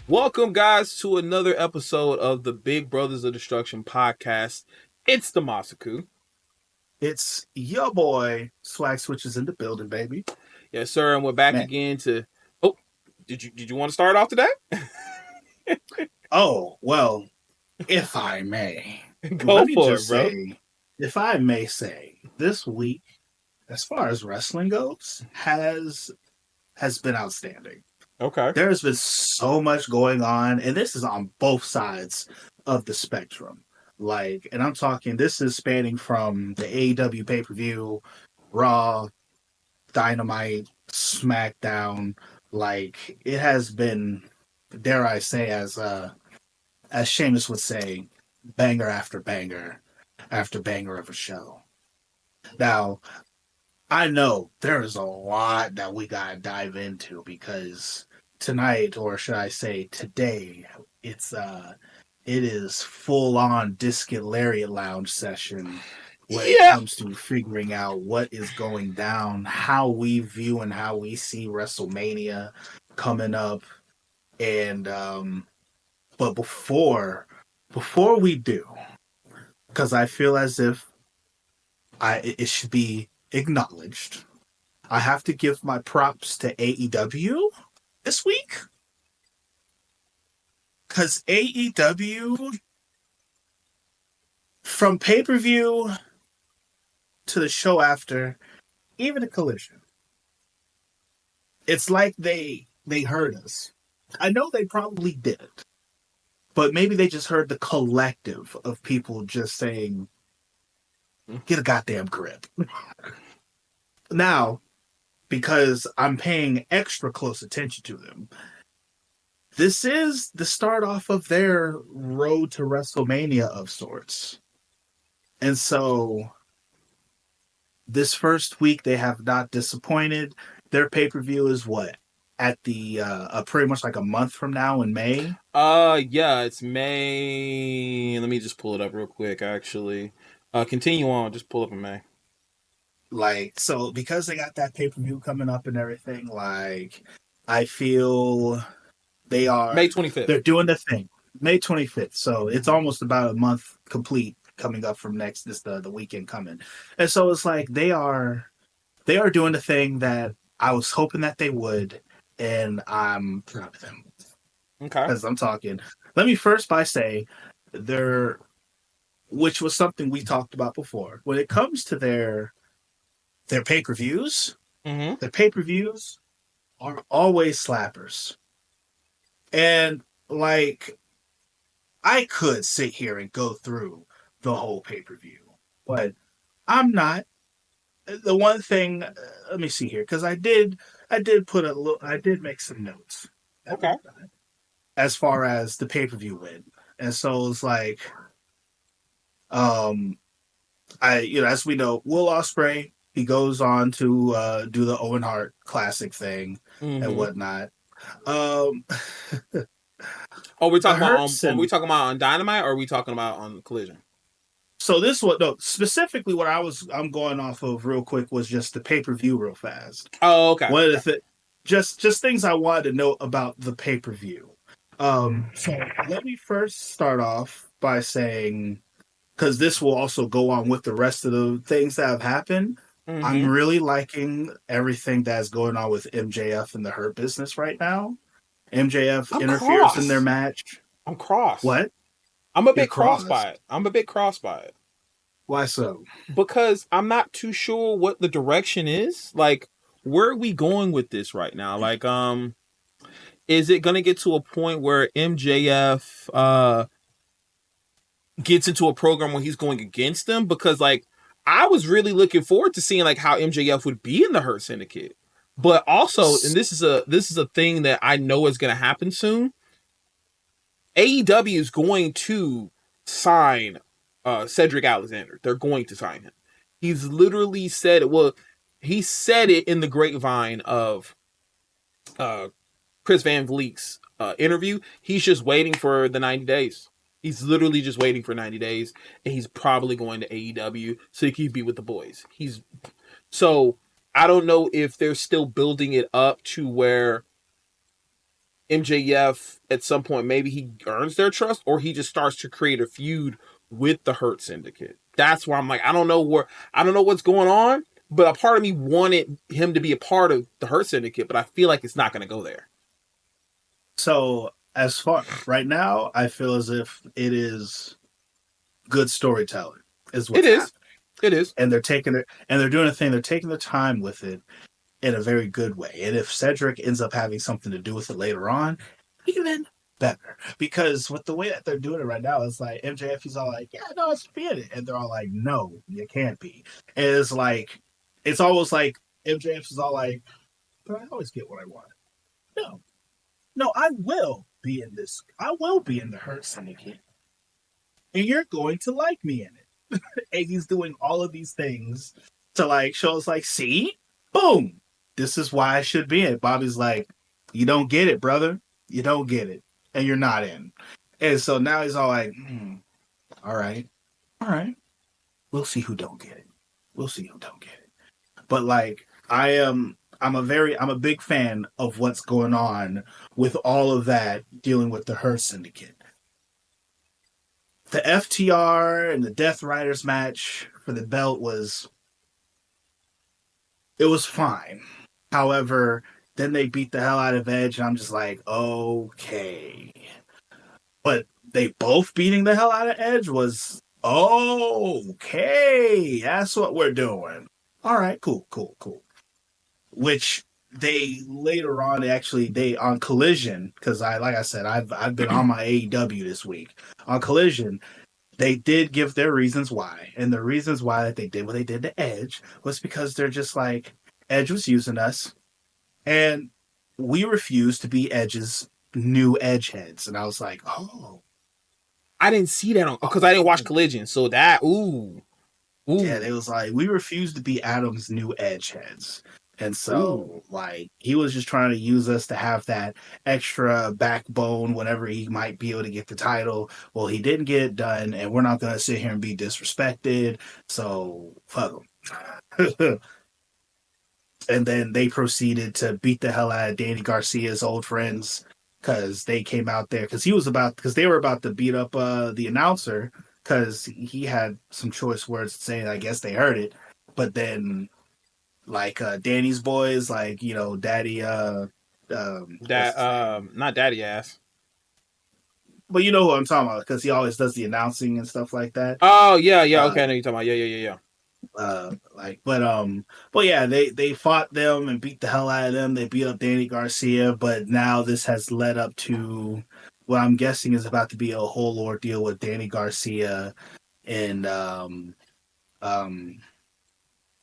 Welcome, guys, to another episode of the Big Brothers of Destruction podcast. It's the Masaku. It's your boy Swag Switches in the building, baby. Yes, sir, and we're back Man. again to. Oh, did you want to start off today? Oh, well, if I may, Go let me for it, just bro. say, if I may say, this week, as far as wrestling goes, has been outstanding. Okay. There has been so much going on, and this is on both sides of the spectrum. Like, and I'm talking, this is spanning from the AEW pay-per-view, Raw, Dynamite, SmackDown. Like, it has been, dare I say, as Sheamus would say, banger after banger of a show. Now, I know there is a lot that we gotta dive into because tonight, or should I say today, it is full on Discus Lariat Lounge session when it Yeah. comes to figuring out what is going down, how we view and how we see WrestleMania coming up. And but before we do, because I feel as if it should be acknowledged, I have to give my props to AEW this week because AEW from pay per view to the show after, even a collision, it's like they heard us. I know they probably didn't, but maybe they just heard the collective of people just saying, "Get a goddamn grip." Now, because I'm paying extra close attention to them, this is the start off of their road to WrestleMania of sorts. And so this first week they have not disappointed. Their pay-per-view is what? At the pretty much like a month from now in May. Yeah, it's May. Let me just pull it up real quick, actually. Continue on. Just pull up in May. Like, so because they got that pay-per-view coming up and everything, like I feel they are May 25th. they're doing the thing. May 25th. So it's almost about a month complete coming up from next this the weekend coming. And so it's like they are doing the thing that I was hoping that they would, and I'm proud of them. Okay. Because I'm talking. Let me first by say their which was something we talked about before. When it comes to their pay-per-views, Mm-hmm. their pay-per-views are always slappers. And like I could sit here and go through the whole pay-per-view, but I'm not. The one thing, let me see here, because I did put a little, I did make some notes Okay. as far as the pay per view win, and so it's like, um, as we know, Will Ospreay he goes on to do the Owen Hart Classic thing and Mm-hmm. whatnot. Um, Oh, we're talking about on we Hurtson. talking about on Dynamite, or are we talking about on Collision? So this what no specifically what I'm going off of real quick was just the pay per view real fast. Oh, okay. One of the Okay. just things I wanted to know about the pay per view. So let me first start off by saying because this will also go on with the rest of the things that have happened. I'm Mm-hmm. really liking everything that's going on with MJF and the Hurt Business right now. MJF I'm interferes in their cross. match. I'm cross. What? I'm a You're bit cross by crossed. it. I'm a bit cross by it Why so? because I'm not too sure what the direction is. Like, where are we going with this right now? Like, is it gonna get to a point where MJF gets into a program where he's going against them? Because like, I was really looking forward to seeing like how MJF would be in the Hurt Syndicate, but also, and this is a thing that I know is gonna happen soon. AEW is going to sign Cedric Alexander. They're going to sign him. He's literally said it. Well, he said it in the grapevine of uh, Chris Van Vliet's interview. He's just waiting for the 90 days. He's literally just waiting for 90 days, and he's probably going to AEW so he can be with the boys. He's so I don't know if they're still building it up to where MJF at some point maybe he earns their trust or he just starts to create a feud with the Hurt Syndicate. That's why I'm like, I don't know what's going on, but a part of me wanted him to be a part of the Hurt Syndicate, but I feel like it's not going to go there. So as far right now, I feel as if it is good storytelling is It what's is. happening, It is. and they're taking it and they're doing a thing. They're taking their time with it in a very good way. And if Cedric ends up having something to do with it later on, even better. Because with the way that they're doing it right now, it's like MJF is all like, "Yeah, no, it's be it," and they're all like, "No, you can't be." And it's like it's almost like MJF is all like, "But I always get what I want." No, no, I will be in this. I will be in the Hurt Syndicate, and you're going to like me in it. And he's doing all of these things to like show us, like, see, boom, this is why I should be in. Bobby's like, you don't get it, brother. You don't get it, and you're not in. And so now he's all like, all right, all right, we'll see who don't get it. We'll see who don't get it. But like, I'm a big fan of what's going on with all of that dealing with the Hurt Syndicate. The FTR and the Death Riders match for the belt was fine. However, then they beat the hell out of Edge, and I'm just like, okay. But they both beating the hell out of Edge was okay. That's what we're doing. All right, cool, cool, cool. Which they later on actually they on Collision, because I like I said I've been on my AEW this week. On Collision, they did give their reasons why. And the reasons why that they did what they did to Edge was because they're just like, Edge was using us, and we refused to be Edge's new Edge heads. And I was like, oh, I didn't see that on because I didn't watch oh. Collision. So that Yeah, ooh, they was like, we refused to be Adam's new Edge heads. And ooh. so, like, he was just trying to use us to have that extra backbone whenever he might be able to get the title. Well, he didn't get it done, and we're not going to sit here and be disrespected. So, fuck him. And then they proceeded to beat the hell out of Danny Garcia's old friends because they came out there because they were about to beat up the announcer because he had some choice words to say. I guess they heard it, but then like Danny's boys, like Daddy, what's That his name? not daddy ass. But you know who I'm talking about because he always does the announcing and stuff like that. Oh yeah, yeah, Uh, okay, I know you're talking about. Yeah. but yeah, they fought them and beat the hell out of them. They beat up Danny Garcia, but now this has led up to what I'm guessing is about to be a whole ordeal with Danny Garcia and um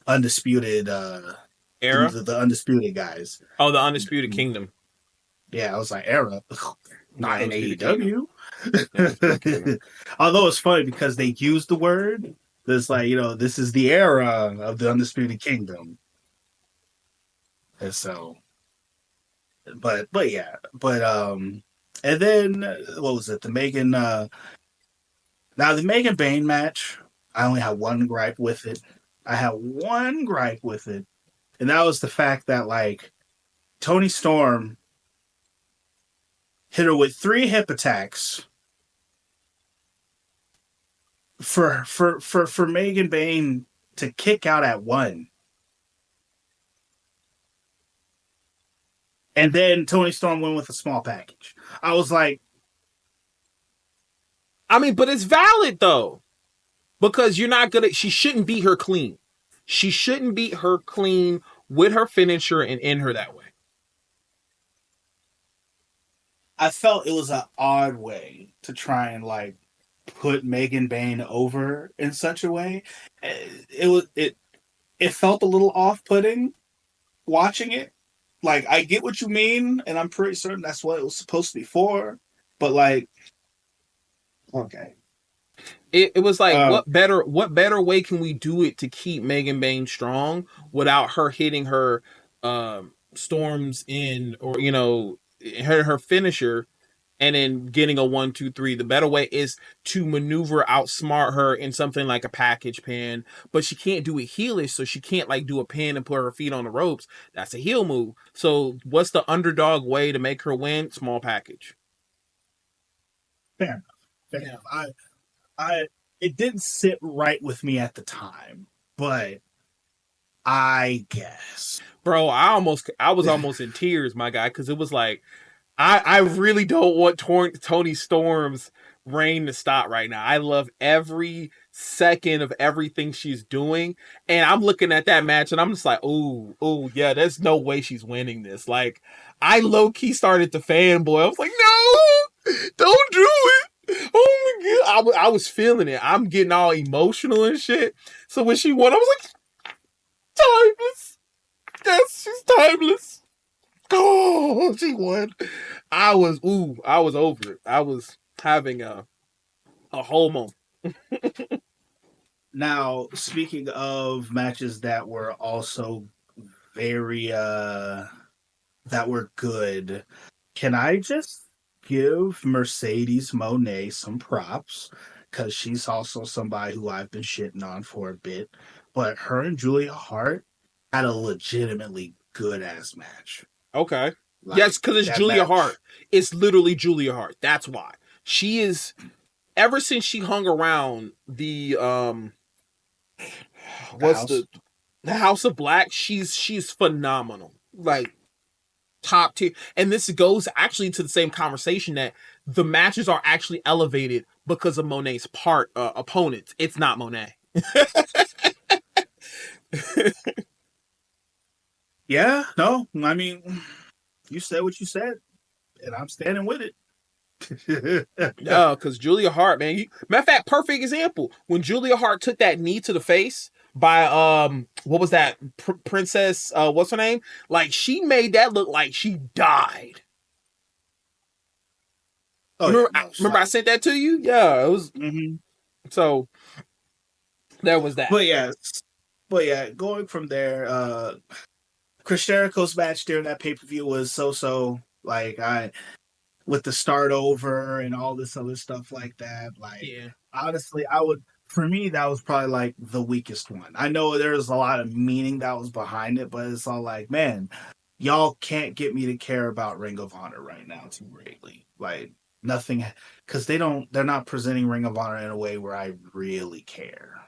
undisputed Era. the undisputed guys. Oh, the Undisputed Kingdom. Yeah, I was like, era, Yeah, not in Undisputed Kingdom. AEW. Yeah, Undisputed Kingdom. Although it's funny because they used the word. This like this is the era of the undisputed kingdom, and so but yeah, and then what was it? The Megan now the Megan Bain match. I only had one gripe with it. I had one gripe with it, and that was the fact that like Tony Storm hit her with 3 hip attacks for Megan Bain to kick out at one. And then Tony Storm went with a small package. I was like, I mean, but it's valid though because you're not gonna. She shouldn't beat her clean. She shouldn't beat her clean with her finisher and end her that way. I felt it was an odd way to try and like put Megan Bain over in such a way. It felt a little off putting watching it. Like I get what you mean, and I'm pretty certain that's what it was supposed to be for. But like, okay, It was like uh, what better way can we do it to keep Megan Bain strong without her hitting her storms in or her finisher and then getting a 1, 2, 3. The better way is to maneuver, outsmart her in something like a package pin, but she can't do it heelish, so she can't like do a pin and put her feet on the ropes. That's a heel move. So what's the underdog way to make her win? Small package. Fair enough. Fair enough. I, it didn't sit right with me at the time, but I guess. Bro, I was almost in tears, my guy, because it was like I really don't want Tony Storm's reign to stop right now. I love every second of everything she's doing, and I'm looking at that match and I'm just like, oh yeah, there's no way she's winning this. Like, I low key started to fanboy. I was like, no, don't do it. Oh my god, I was feeling it. I'm getting all emotional and shit. So when she won, I was like, timeless. Yes, she's timeless. Oh, she won. I was over it. I was having a whole moment. Now, speaking of matches that were also very that were good, can I just give Mercedes Monet some props? Because she's also somebody who I've been shitting on for a bit. But her and Julia Hart had a legitimately good ass match. Okay. Yes, Like because it's that Julia match. Hart. It's literally Julia Hart. That's why. She is ever since she hung around the The what's house. the House of Black, she's phenomenal. Like top tier. And this goes actually to the same conversation that the matches are actually elevated because of Monet's opponents. It's not Monet. Yeah, no, I mean, you said what you said, and I'm standing with it. No, because Julia Hart, man. Matter of fact, perfect example. When Julia Hart took that knee to the face by what was that? Princess what's her name? Like, she made that look like she died. Oh yeah, Remember, no, it's remember I like, sent that to you? Yeah, it was hmm so there was that. but yeah, going from there, Chris Jericho's match during that pay per view was so. Like I with the start over and all this other stuff like that. Like Yeah. honestly, I would for me that was probably like the weakest one. I know there's a lot of meaning that was behind it, but it's all like, man, y'all can't get me to care about Ring of Honor right now too greatly. Like nothing because they're not presenting Ring of Honor in a way where I really care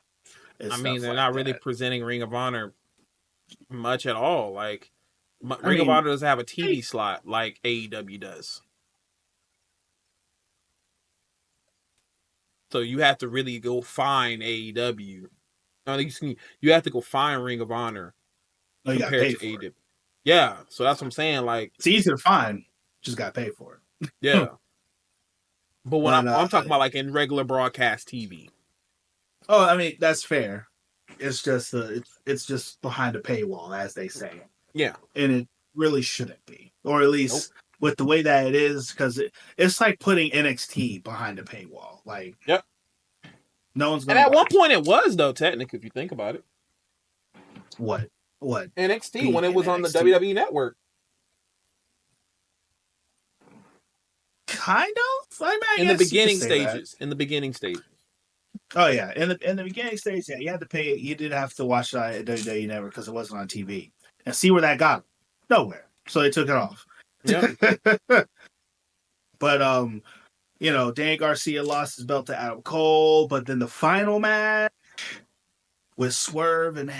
and I mean, stuff they're like not really that. presenting Ring of Honor much at all. Like, I Ring of mean, Honor doesn't have a they, TV slot like AEW does. So you have to really go find AEW. No, you have to go find Ring of Honor no, you got to compared pay to for it. AEW. Yeah, so that's what I'm saying. Like, It's easy to find, just got to pay for it. yeah. But when but I'm talking about like in regular broadcast TV. oh, I mean that's fair. It's just it's just behind a paywall, as they say, Yeah. and it really shouldn't be, or at Nope. least with the way that it is, because it's like putting NXT behind a paywall. Like Yep. no one's And gonna at one watch point it was though, technically, if you think about it. what what NXT when being it in was on the NXT. WWE network. Kind of. I mean, I In the guess you could beginning say that. stages. In the beginning stages. Oh yeah, in the beginning stage, yeah, you had to pay. You did have to watch that at WWE Network because it wasn't on TV, and see where that got them. Nowhere. So they took it off. Yep. But Dan Garcia lost his belt to Adam Cole, but then the final match with Swerve and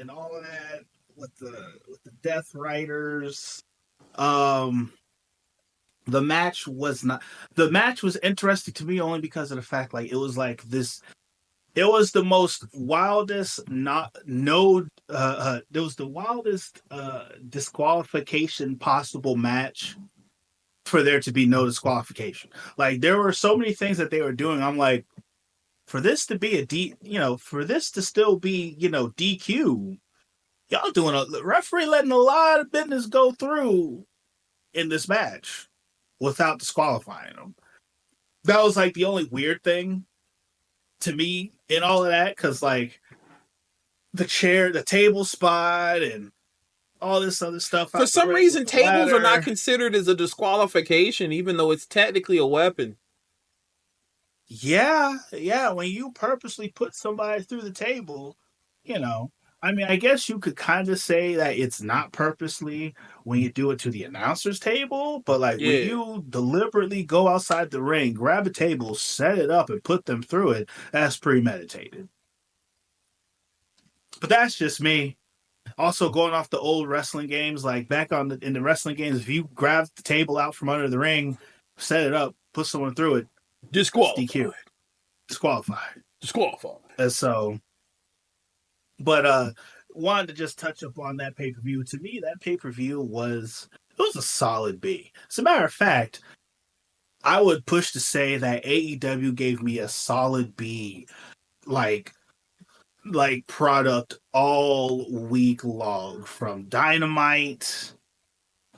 all of that with the Death Riders. Um, the match was not. The match was interesting to me only because of the fact like it was like this. It was the most wildest not no. It was the wildest disqualification possible match for there to be no disqualification. Like there were so many things that they were doing. I'm like, for this to be for this to still be, DQ, y'all doing the referee letting a lot of business go through in this match without disqualifying them. That was like the only weird thing to me in all of that, because like the table spot and all this other stuff For out the some ring with reason, the tables are not ladder. considered as a disqualification, even though it's technically a weapon. Yeah, yeah. When you purposely put somebody through the table, you know, I mean, I guess you could kind of say that it's not purposely when you do it to the announcer's table, but like when Yeah. you deliberately go outside the ring, grab a table, set it up, and put them through it, that's premeditated. But that's just me. Also, going off the old wrestling games, like back on in the wrestling games, if you grab the table out from under the ring, set it up, put someone through it, it's DQ, Disqualified. disqualified. Disqualified. And so, but wanted to just touch up on that pay per view. To me, that pay per view was it was a solid B. As a matter of fact, I would push to say that AEW gave me a solid B, like product all week long, from Dynamite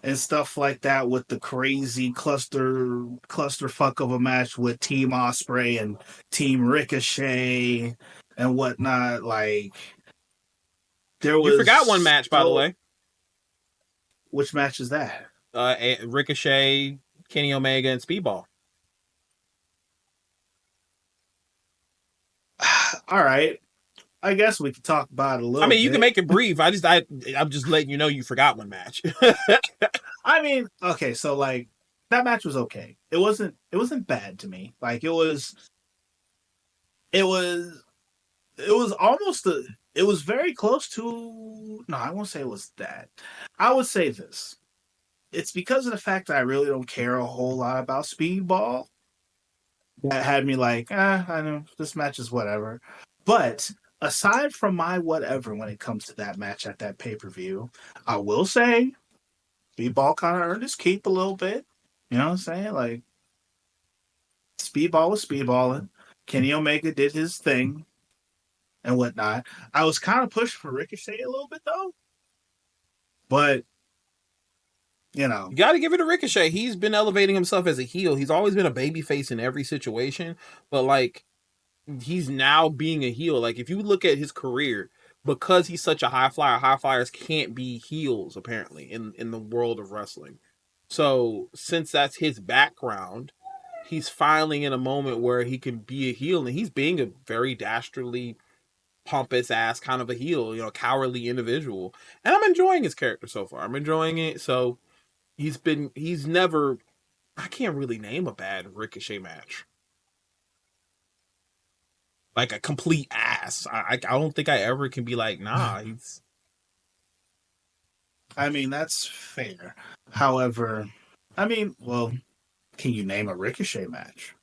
and stuff like that, with the crazy clusterfuck of a match with Team Osprey and Team Ricochet and whatnot. Like there You forgot one was match, by the so way. which match is that? Ricochet, Kenny Omega, and Speedball. All right. I guess we could talk about it a I little mean, you can bit. make it brief. I'm just letting you know you forgot one match. I mean, okay, so like that match was okay. It wasn't bad to me. Like it was it was almost a it was very close to no, I won't say it was that. I would say this. It's because of the fact that I really don't care a whole lot about Speedball that had me like, I know this match is whatever. But aside from my whatever when it comes to that match at that pay-per-view, I will say Speedball kind of earned his keep a little bit. You know what I'm saying? Like Speedball was speedballing. Kenny Omega did his thing and whatnot. I was kind of pushed for Ricochet a little bit though, but you know, You got to give it to Ricochet. He's been elevating himself as a heel. He's always been a babyface in every situation, but like he's now being a heel. Like if you look at his career, because he's such a high flyers can't be heels apparently in the world of wrestling. So since that's his background, he's finally in a moment where he can be a heel, and he's being a very dastardly, pompous ass kind of a heel, cowardly individual. And I'm enjoying his character so far. I'm enjoying it. So he's never, I can't really name a bad Ricochet match. Like a complete ass. I don't think I ever can be like, nah, he's. I mean that's fair. However, I mean, well, can you name a Ricochet match?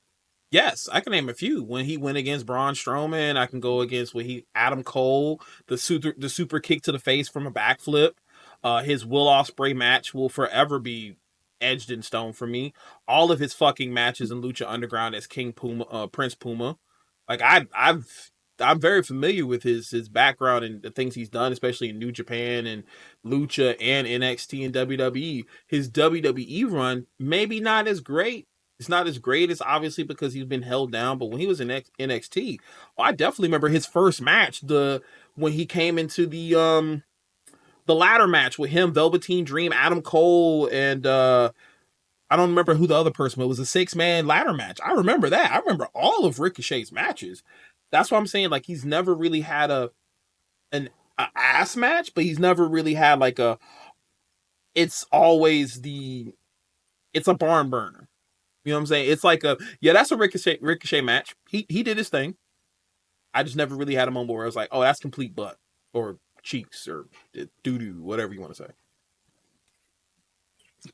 Yes, I can name a few. When he went against Braun Strowman, I can go against when he Adam Cole, the super kick to the face from a backflip. His Will Ospreay match will forever be edged in stone for me. All of his fucking matches in Lucha Underground as King Puma, Prince Puma. Like I'm very familiar with his background and the things he's done, especially in New Japan and Lucha and NXT and WWE. His WWE run maybe not as great. It's not as great as obviously because he's been held down, but when he was in NXT, I definitely remember his first match, the when he came into the ladder match with him, Velveteen Dream, Adam Cole, and I don't remember who the other person was. It was a 6-man ladder match. I remember that. I remember all of Ricochet's matches. That's what I'm saying. Like he's never really had an ass match, but he's never really had like a. It's always it's a barn burner. You know what I'm saying? It's like that's a Ricochet match. He did his thing. I just never really had a moment where I was like, oh, that's complete butt or cheeks or doo doo, whatever you want to say.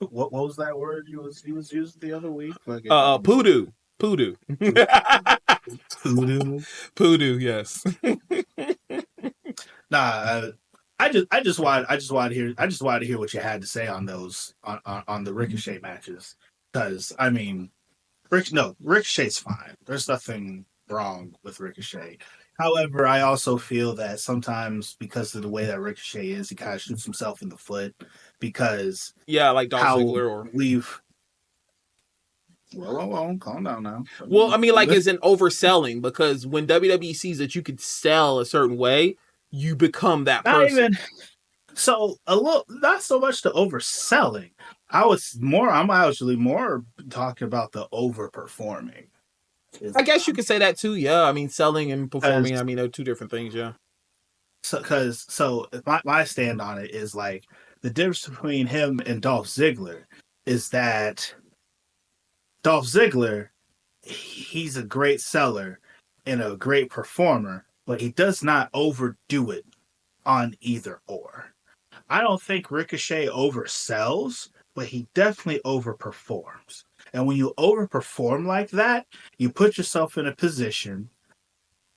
What was that word he was using the other week? Fucking Poodoo. Poodoo. voodoo. Poodoo, yes. Nah, I just wanted to hear what you had to say on those on the Ricochet matches, because I mean, Ricochet's fine. There's nothing wrong with Ricochet. However, I also feel that sometimes because of the way that Ricochet is, he kind of shoots himself in the foot because Yeah, like Dolph how Ziggler or we've whoa, calm down now. well, I mean, like as in overselling, because when WWE sees that you could sell a certain way, you become that Not person. even So a little, not so much the overselling. I'm actually more talking about the overperforming. I guess you could say that too. Yeah, I mean, selling and Because performing. I mean, they're two different things. Yeah. my stand on it is like the difference between him and Dolph Ziggler is that Dolph Ziggler, he's a great seller and a great performer, but he does not overdo it on either or. I don't think Ricochet oversells, but he definitely overperforms. And when you overperform like that, you put yourself in a position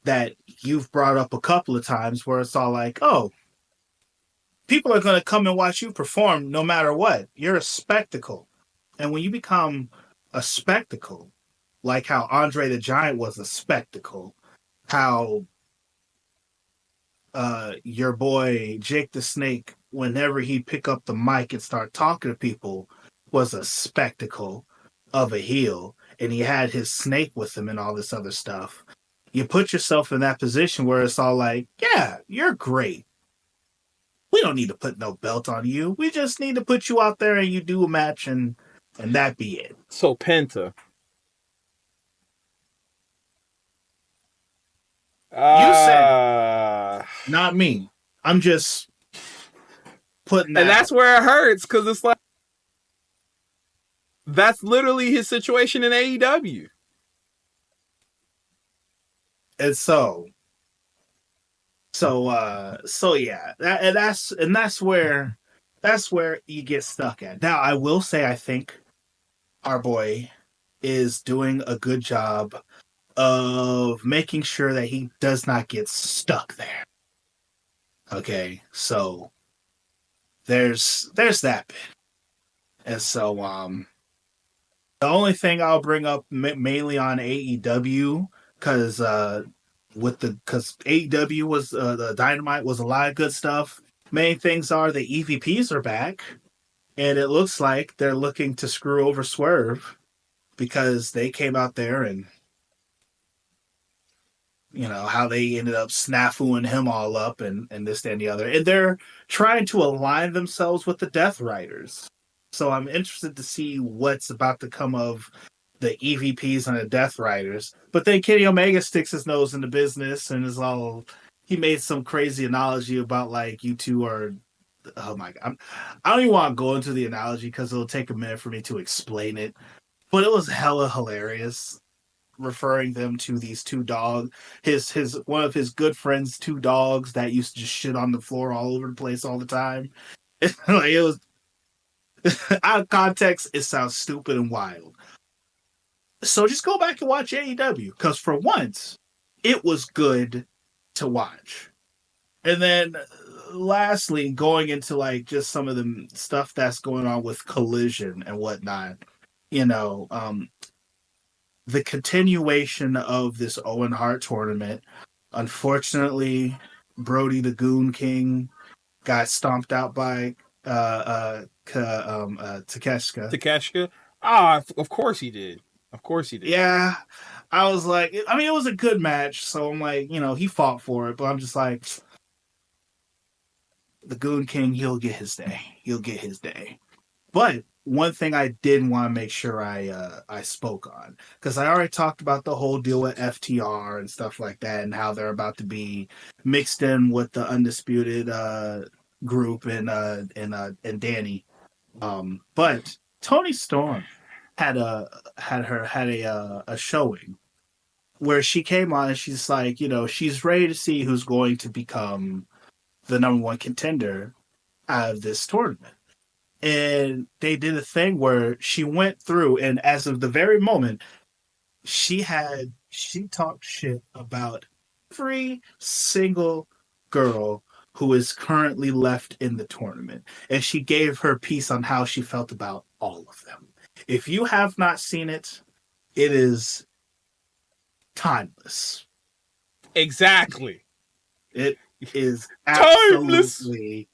that you've brought up a couple of times where it's all like, oh, people are going to come and watch you perform no matter what. You're a spectacle. And when you become a spectacle, like how Andre the Giant was a spectacle, how your boy Jake the Snake, whenever he'd pick up the mic and start talking to people, was a spectacle of a heel, and he had his snake with him and all this other stuff. You put yourself in that position where it's all like, yeah, you're great. We don't need to put no belt on you. We just need to put you out there and you do a match and that be it. So Penta. You said it, Uh not me. I'm just putting and that that's out. where it hurts because it's like that's literally his situation in AEW. And so yeah, that's where you get stuck at. Now I will say I think our boy is doing a good job of making sure that he does not get stuck there. Okay, so there's that bit. And so the only thing I'll bring up mainly on AEW because because AEW was the Dynamite was a lot of good stuff. Main things are the EVPs are back, and it looks like they're looking to screw over Swerve because they came out there and you know how they ended up snafuing him all up and this that, and the other, and they're trying to align themselves with the Death Riders. So I'm interested to see what's about to come of the EVPs and the Death Riders. But then Kenny Omega sticks his nose in the business and is all he made some crazy analogy about like you two are oh my god. I don't even want to go into the analogy because it'll take a minute for me to explain it. But it was hella hilarious referring them to these two dogs. His one of his good friends' two dogs that used to just shit on the floor all over the place all the time. Like it was out of context, it sounds stupid and wild. So just go back and watch AEW because for once, it was good to watch. And then lastly, going into like just some of the stuff that's going on with Collision and whatnot, you know, the continuation of this Owen Hart tournament. Unfortunately, Brody the Goon King got stomped out by Takeshita. Takeshita. Ah, of course he did. Of course he did. Yeah, I was like, I mean, it was a good match, so I'm like, you know, he fought for it, but I'm just like, the Goon King, he'll get his day. He'll get his day. But one thing I did want to make sure I spoke on because I already talked about the whole deal with FTR and stuff like that and how they're about to be mixed in with the undisputed group and Danny. But Tony Storm had a showing where she came on and she's like, you know, she's ready to see who's going to become the number one contender out of this tournament. And they did a thing where she went through, and as of the very moment, she talked shit about every single girl who is currently left in the tournament, and she gave her piece on how she felt about all of them. If you have not seen it, it is timeless. Exactly. It is Timeless. absolutely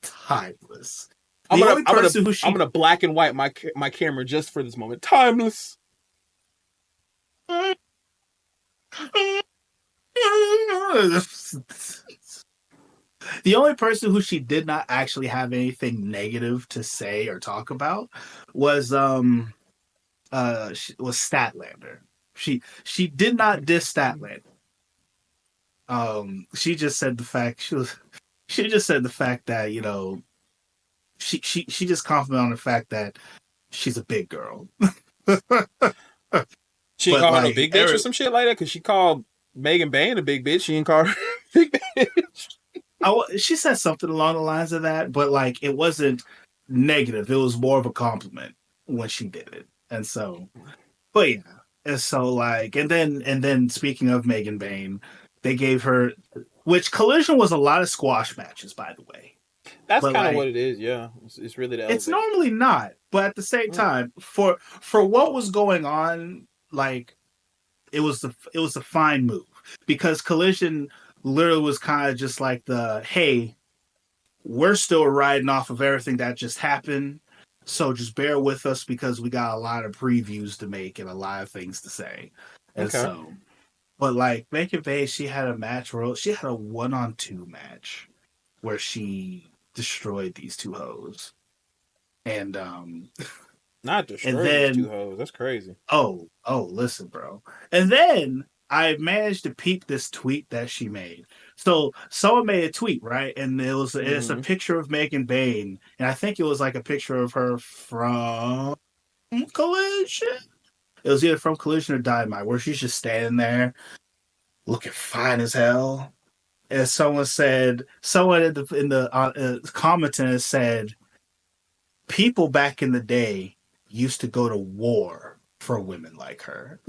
timeless. I'm The gonna only I'm gonna person who I'm she gonna black and white my camera just for this moment. Timeless. The only person who she did not actually have anything negative to say or talk about was was Statlander. She did not diss Statlander. She just said the fact she just said the fact that, you know, she just complimented on the fact that she's a big girl. She ain't But call her no like big bitch or Eric, some shit like that because she called Megan Bayne a big bitch. She ain't called her big bitch. she said something along the lines of that, but like it wasn't negative. It was more of a compliment when she did it. And so, but yeah. And so like, and then speaking of Megan Bayne, they gave her, which Collision was a lot of squash matches, by the way. That's But kind of what like, it is. Yeah, it's really to it's elevate. normally not. But at the same Mm. time, for what was going on, like it was a fine move because Collision literally was kind of just like the hey, we're still riding off of everything that just happened. So just bear with us because we got a lot of previews to make and a lot of things to say. And Okay. so, but like Megan Bay, she had a match where she had a 1-on-2 match where she destroyed these two hoes. And Not and destroy these two then hoes. That's crazy. listen, bro. And then I managed to peep this tweet that she made. So someone made a tweet, right? And it's a Mm-hmm. picture of Megan Bain, and I think it was like a picture of her from Collision. It was either from Collision or Dynamite, where she's just standing there looking fine as hell. And someone in the commenting said, people back in the day used to go to war for women like her.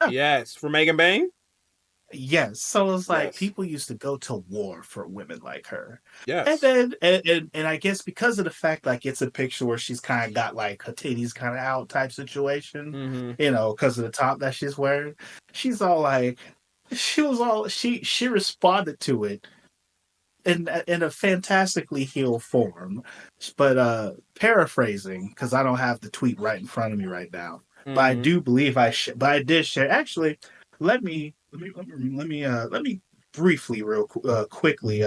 Yes, for Megan Bayne. Yes, so it's like Yes. people used to go to war for women like her, and Yes. then and I guess because of the fact like it's a picture where she's kind of got like her titties kind of out type situation, Mm-hmm. you know, because of the top that she's wearing. She's all like, she responded to it in a fantastically healed form, but paraphrasing because I don't have the tweet right in front of me right now, but I Mm-hmm. do believe but I did share. Actually, let me briefly real quickly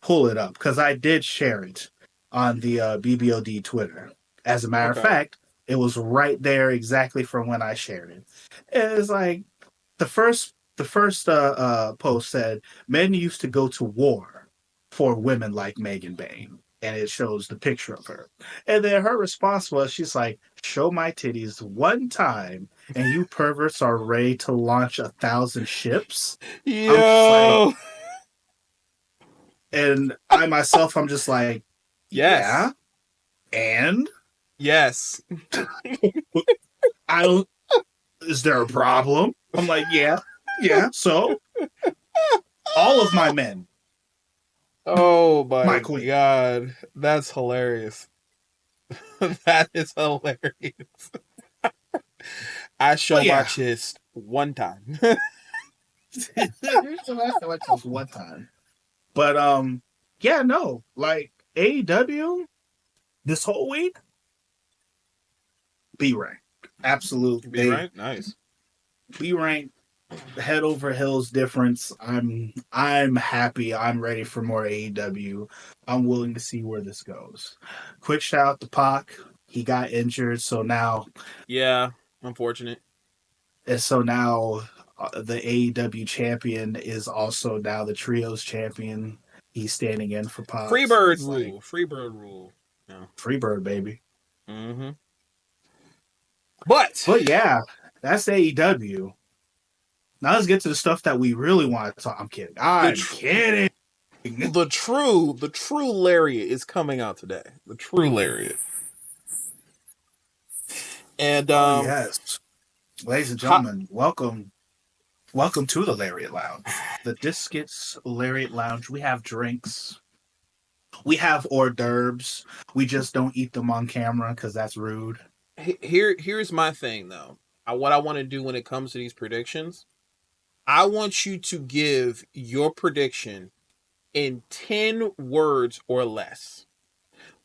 pull it up because I did share it on the BBOD Twitter. As a matter of Okay. fact, it was right there exactly from when I shared it. It's like the first post said men used to go to war for women like Megan Bain, and it shows the picture of her. And then her response was, she's like, "Show my titties one time, and you perverts are ready to launch 1,000 ships." I'm just like, Yo. and I myself, I'm just like, yeah, Yes. and Yes. I don't. Is there a problem? I'm like, yeah, yeah. So all of my men, Oh my my queen. god. That's hilarious. That is hilarious. I show But my yeah, chest one time. so I feel like this one time. But yeah, no, like AEW this whole week, B rank, absolute. Be They right. Nice. B rank, head over heels difference. I'm happy. I'm ready for more AEW. I'm willing to see where this goes. Quick shout out to Pac. He got injured, so now Yeah. Unfortunate. the AEW champion is also now the trios champion. He's standing in for Pac. So Freebird it's like rule. Freebird rule. Yeah. Freebird, baby. Mm-hmm. But But yeah, that's AEW. Now let's get to the stuff that we really want to talk. I'm kidding. the I'm tr- kidding. the true Lariat is coming out today. The true Lariat. And Oh yes, ladies and hot gentlemen, welcome to the Lariat Lounge, the Discus Lariat Lounge. We have drinks, we have hors d'oeuvres. We just don't eat them on camera because that's rude. here's my thing though. What I want to do when it comes to these predictions, I want you to give your prediction in 10 words or less.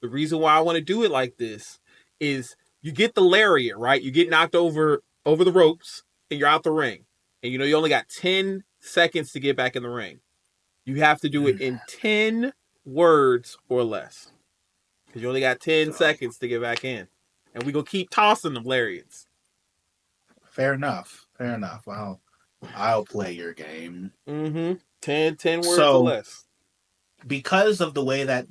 The reason why I want to do it like this is you get the lariat, right? You get knocked over the ropes and you're out the ring. And you know you only got 10 seconds to get back in the ring. You have to do it in 10 words or less. Because you only got 10 seconds to get back in. And we going to keep tossing them lariats. Fair enough. Fair enough. I'll play your game. Mm-hmm. 10 words or So less. because of the way that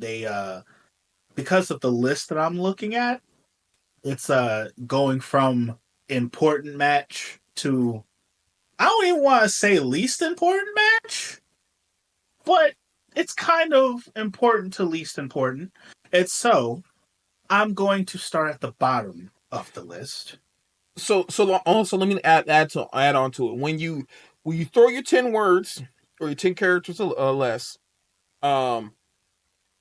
because of the list that I'm looking at, it's going from important match to, I don't even want to say least important match, but it's kind of important to least important. And so I'm going to start at the bottom of the list. So also let me add on to it. When you throw your 10 words or your 10 characters or less, um,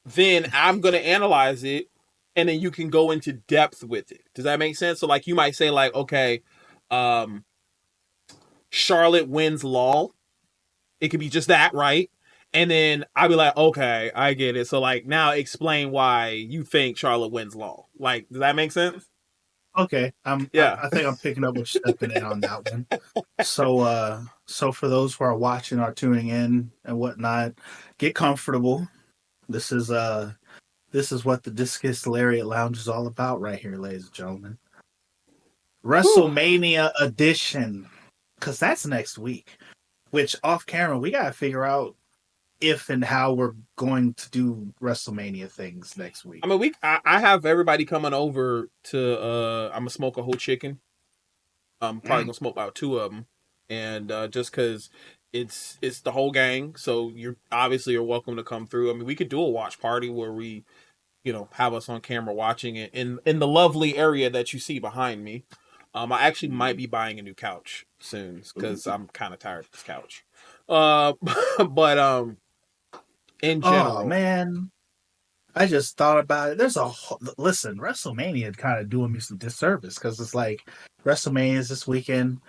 then I'm gonna analyze it, and then you can go into depth with it. Does that make sense? So like you might say like, okay, um, Charlotte wins LOL. It could be just that, right? And then I'll be like, okay, I get it. So like now explain why you think Charlotte wins LOL. Like, does that make sense? Okay, Yeah. I think I'm picking up what you're stepping in on that one. So for those who are watching or tuning in and whatnot, get comfortable. This is this is what the Discus Lariat Lounge is all about right here, ladies and gentlemen. Whew. WrestleMania edition, because that's next week. Which off camera we gotta figure out if and how we're going to do WrestleMania things next week. I mean, I have everybody coming over to. I'm gonna smoke a whole chicken. I'm probably Mm. gonna smoke about two of them, and just because it's the whole gang, so you're obviously you're welcome to come through. I mean, we could do a watch party where we, have us on camera watching it in the lovely area that you see behind me. I actually might be buying a new couch soon because I'm kind of tired of this couch. Uh, but in Oh general, man, I just thought about it. Listen. WrestleMania kind of doing me some disservice because it's like WrestleMania is this weekend.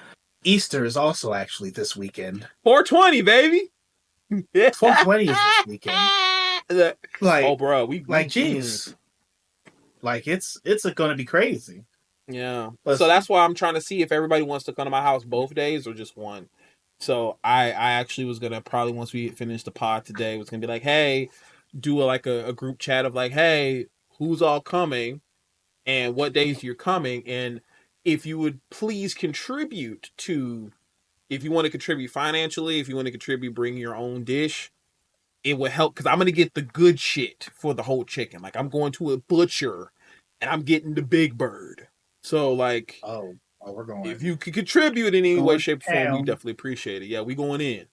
Easter is also actually this weekend. 420, baby. 420 is this weekend. Oh, Like, bro, we geez, like it's going to be crazy. yeah. So Listen, that's why I'm trying to see if everybody wants to come to my house both days or just one. So I actually was gonna probably once we finish the pod today was gonna be like, hey, do a group chat of like, hey, who's all coming and what days you're coming, and if you would please contribute to, if you want to contribute financially, if you want to contribute bring your own dish, it would help because I'm gonna get the good shit for the whole chicken. Like I'm going to a butcher and I'm getting the big bird. So like we're if going you could contribute in any way, going shape, or form, we down. definitely appreciate it. Yeah, we going in.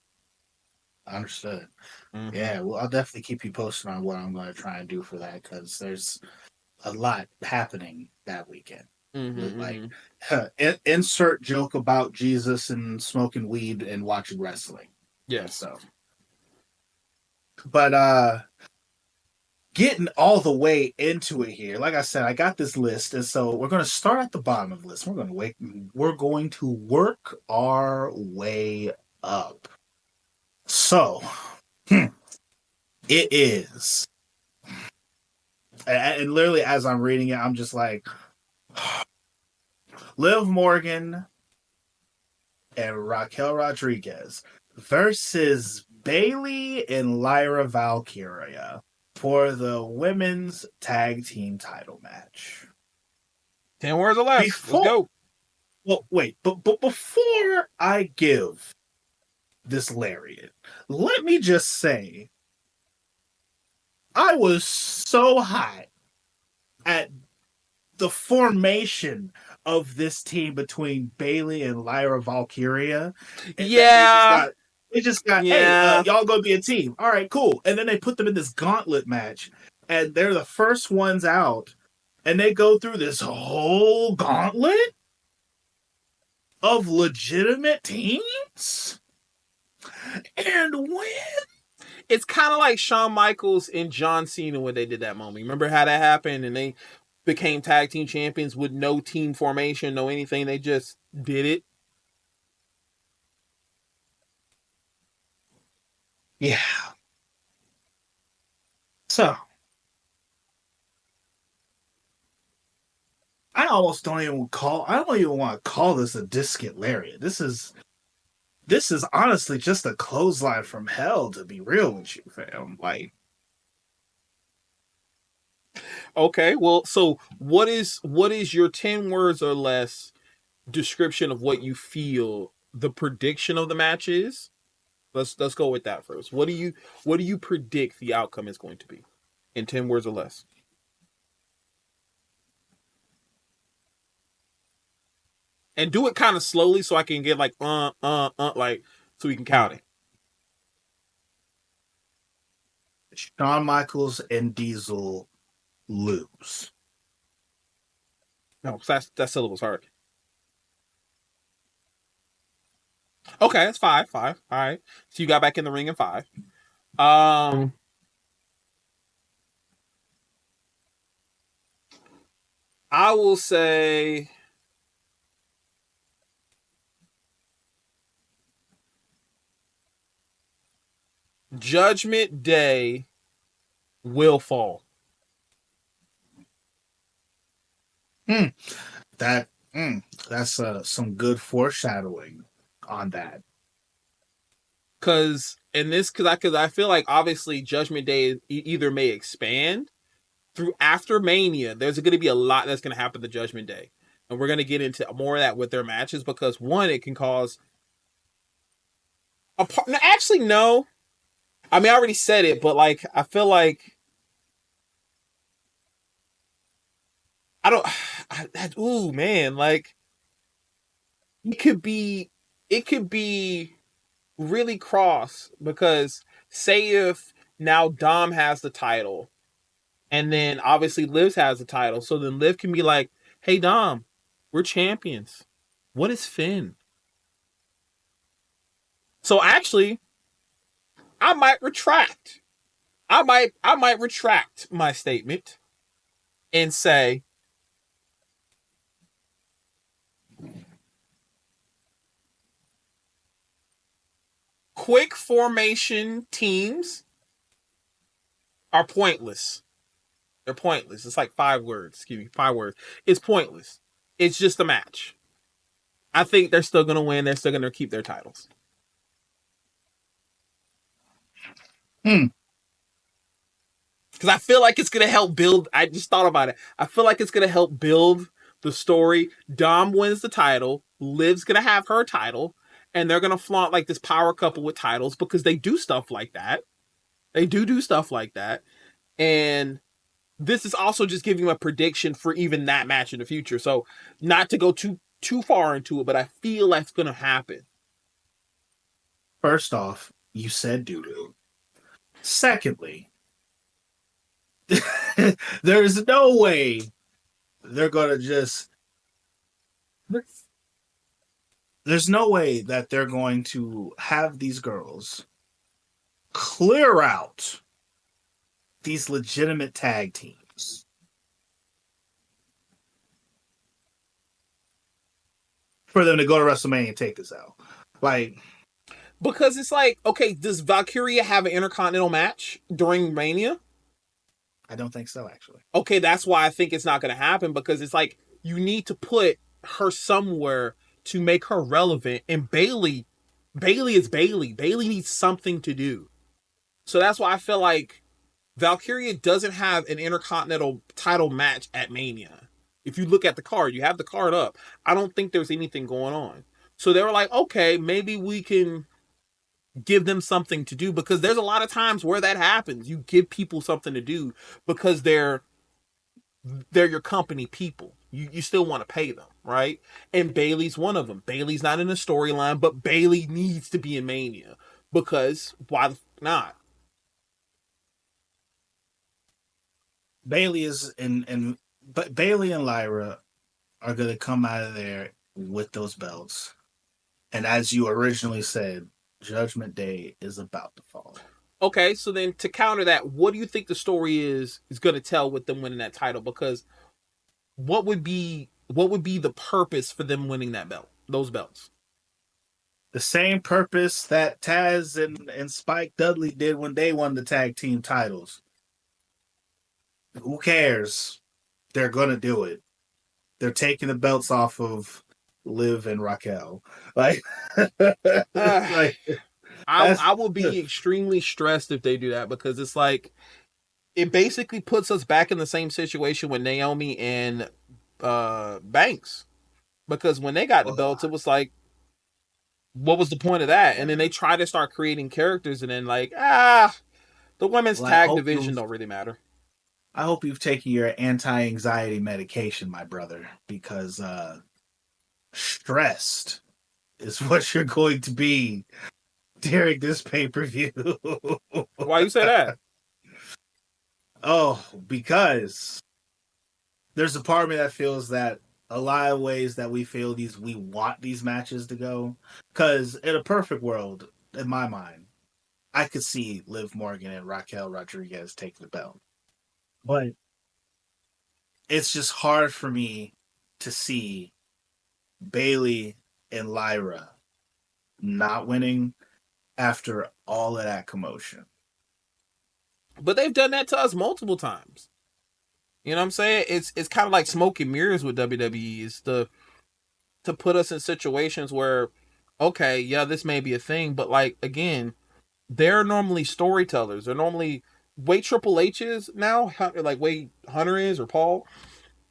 Understood. Mm-hmm. Yeah, well, I'll definitely keep you posted on what I'm going to try and do for that because there's a lot happening that weekend. Mm-hmm. Like, Mm-hmm. insert joke about Jesus and smoking weed and watching wrestling. And Yes. so, but getting all the way into it here, like I said, I got this list, and so we're going to start at the bottom of the list. We're going to work our way up. So, it is, and literally as I'm reading it, I'm just like, Liv Morgan and Raquel Rodriguez versus Bailey and Lyra Valkyria for the women's tag team title match. 10 words or less. Let's Before, go. well, wait, but before I give this lariat, let me just say I was so hot at the formation of this team between Bailey and Lyra Valkyria, and that Yeah. they just got, hey, Yeah. y'all gonna be a team. All right, cool. And then they put them in this gauntlet match, and they're the first ones out, and they go through this whole gauntlet of legitimate teams and win. It's kind of like Shawn Michaels and John Cena when they did that moment. Remember how that happened and they became tag team champions with no team formation, no anything. They just did it. Yeah. So I don't even want to call this a discus lariat. this is honestly just a clothesline from hell, to be real with you, fam. Like, Okay, well, so what is your 10 words or less description of what you feel the prediction of the match is? Let's go with that first. What do you predict the outcome is going to be in 10 words or less? And do it kind of slowly so I can get like like so we can count it. Shawn Michaels and Diesel lose. No, that syllable's hard. Okay, that's five. Five. All right. So you got back in the ring in five. Um I will say Judgment Day will fall. Hmm. That that's some good foreshadowing on that. Cause I feel like obviously Judgment Day either may expand through after Mania. There's going to be a lot that's going to happen to Judgment Day, and we're going to get into more of that with their matches because one, it can cause a part. No, actually, no. I mean, I already said it, but like I feel like I don't. Ooh, man, like it could be. It could be really cross because say if now Dom has the title and then obviously Liv has the title, so then Liv can be like, "Hey Dom, we're champions. What is Finn?" So actually, I might retract. I might retract my statement and say quick formation teams are pointless. They're pointless. It's like 5 words. Excuse me, 5 words. It's pointless. It's just a match. I think they're still gonna win. They're still gonna keep their titles. Hmm. Because I feel like it's gonna help build. I just thought about it. I feel like it's gonna help build the story. Dom wins the title. Liv's gonna have her title, and they're gonna flaunt like this power couple with titles because they do stuff like that. They do stuff like that, and this is also just giving you a prediction for even that match in the future. So not to go too far into it, but I feel that's gonna happen. First off, you said doo doo. Secondly, there's no way they're gonna just. There's no way that they're going to have these girls clear out these legitimate tag teams for them to go to WrestleMania and take us out. Like, Because it's like, okay, does Valkyria have an intercontinental match during Mania? I don't think so, actually. Okay, that's why I think it's not going to happen because it's like you need to put her somewhere to make her relevant. And Bailey is Bailey. Bailey needs something to do. So that's why I feel like Valkyria doesn't have an intercontinental title match at Mania. If you look at the card, you have the card up. I don't think there's anything going on. So they were like, okay, maybe we can give them something to do because there's a lot of times where that happens. You give people something to do because they're your company people. You still want to pay them, right? And Bailey's one of them. Bailey's not in the storyline, but Bailey needs to be in Mania because why the not? Bailey is but Bailey and Lyra are going to come out of there with those belts. And as you originally said, Judgment Day is about to fall. Okay, so then to counter that, what do you think the story is going to tell with them winning that title? Because what would be the purpose for them winning that belt, those belts? The same purpose that Taz and Spike Dudley did when they won the tag team titles. Who cares? They're going to do it. They're taking the belts off of Liv and Raquel. Like, Uh, like that's I will be extremely stressed if they do that because it's like it basically puts us back in the same situation with Naomi and Banks. Because when they got the belts, it was like, what was the point of that? And then they try to start creating characters, and then like, the women's well, tag division don't really matter. I hope you've taken your anti-anxiety medication, my brother, because stressed is what you're going to be during this pay-per-view. Why you say that? Oh, because there's a part of me that feels that a lot of ways that we want these matches to go. Because in a perfect world, in my mind, I could see Liv Morgan and Raquel Rodriguez take the belt. But it's just hard for me to see Bailey and Lyra not winning after all of that commotion. But they've done that to us multiple times. You know what I'm saying? It's kind of like smoke and mirrors with WWE. Is to put us in situations where, okay, yeah, this may be a thing, but like again, they're normally storytellers. They're normally way Triple H is now, like way Hunter is or Paul.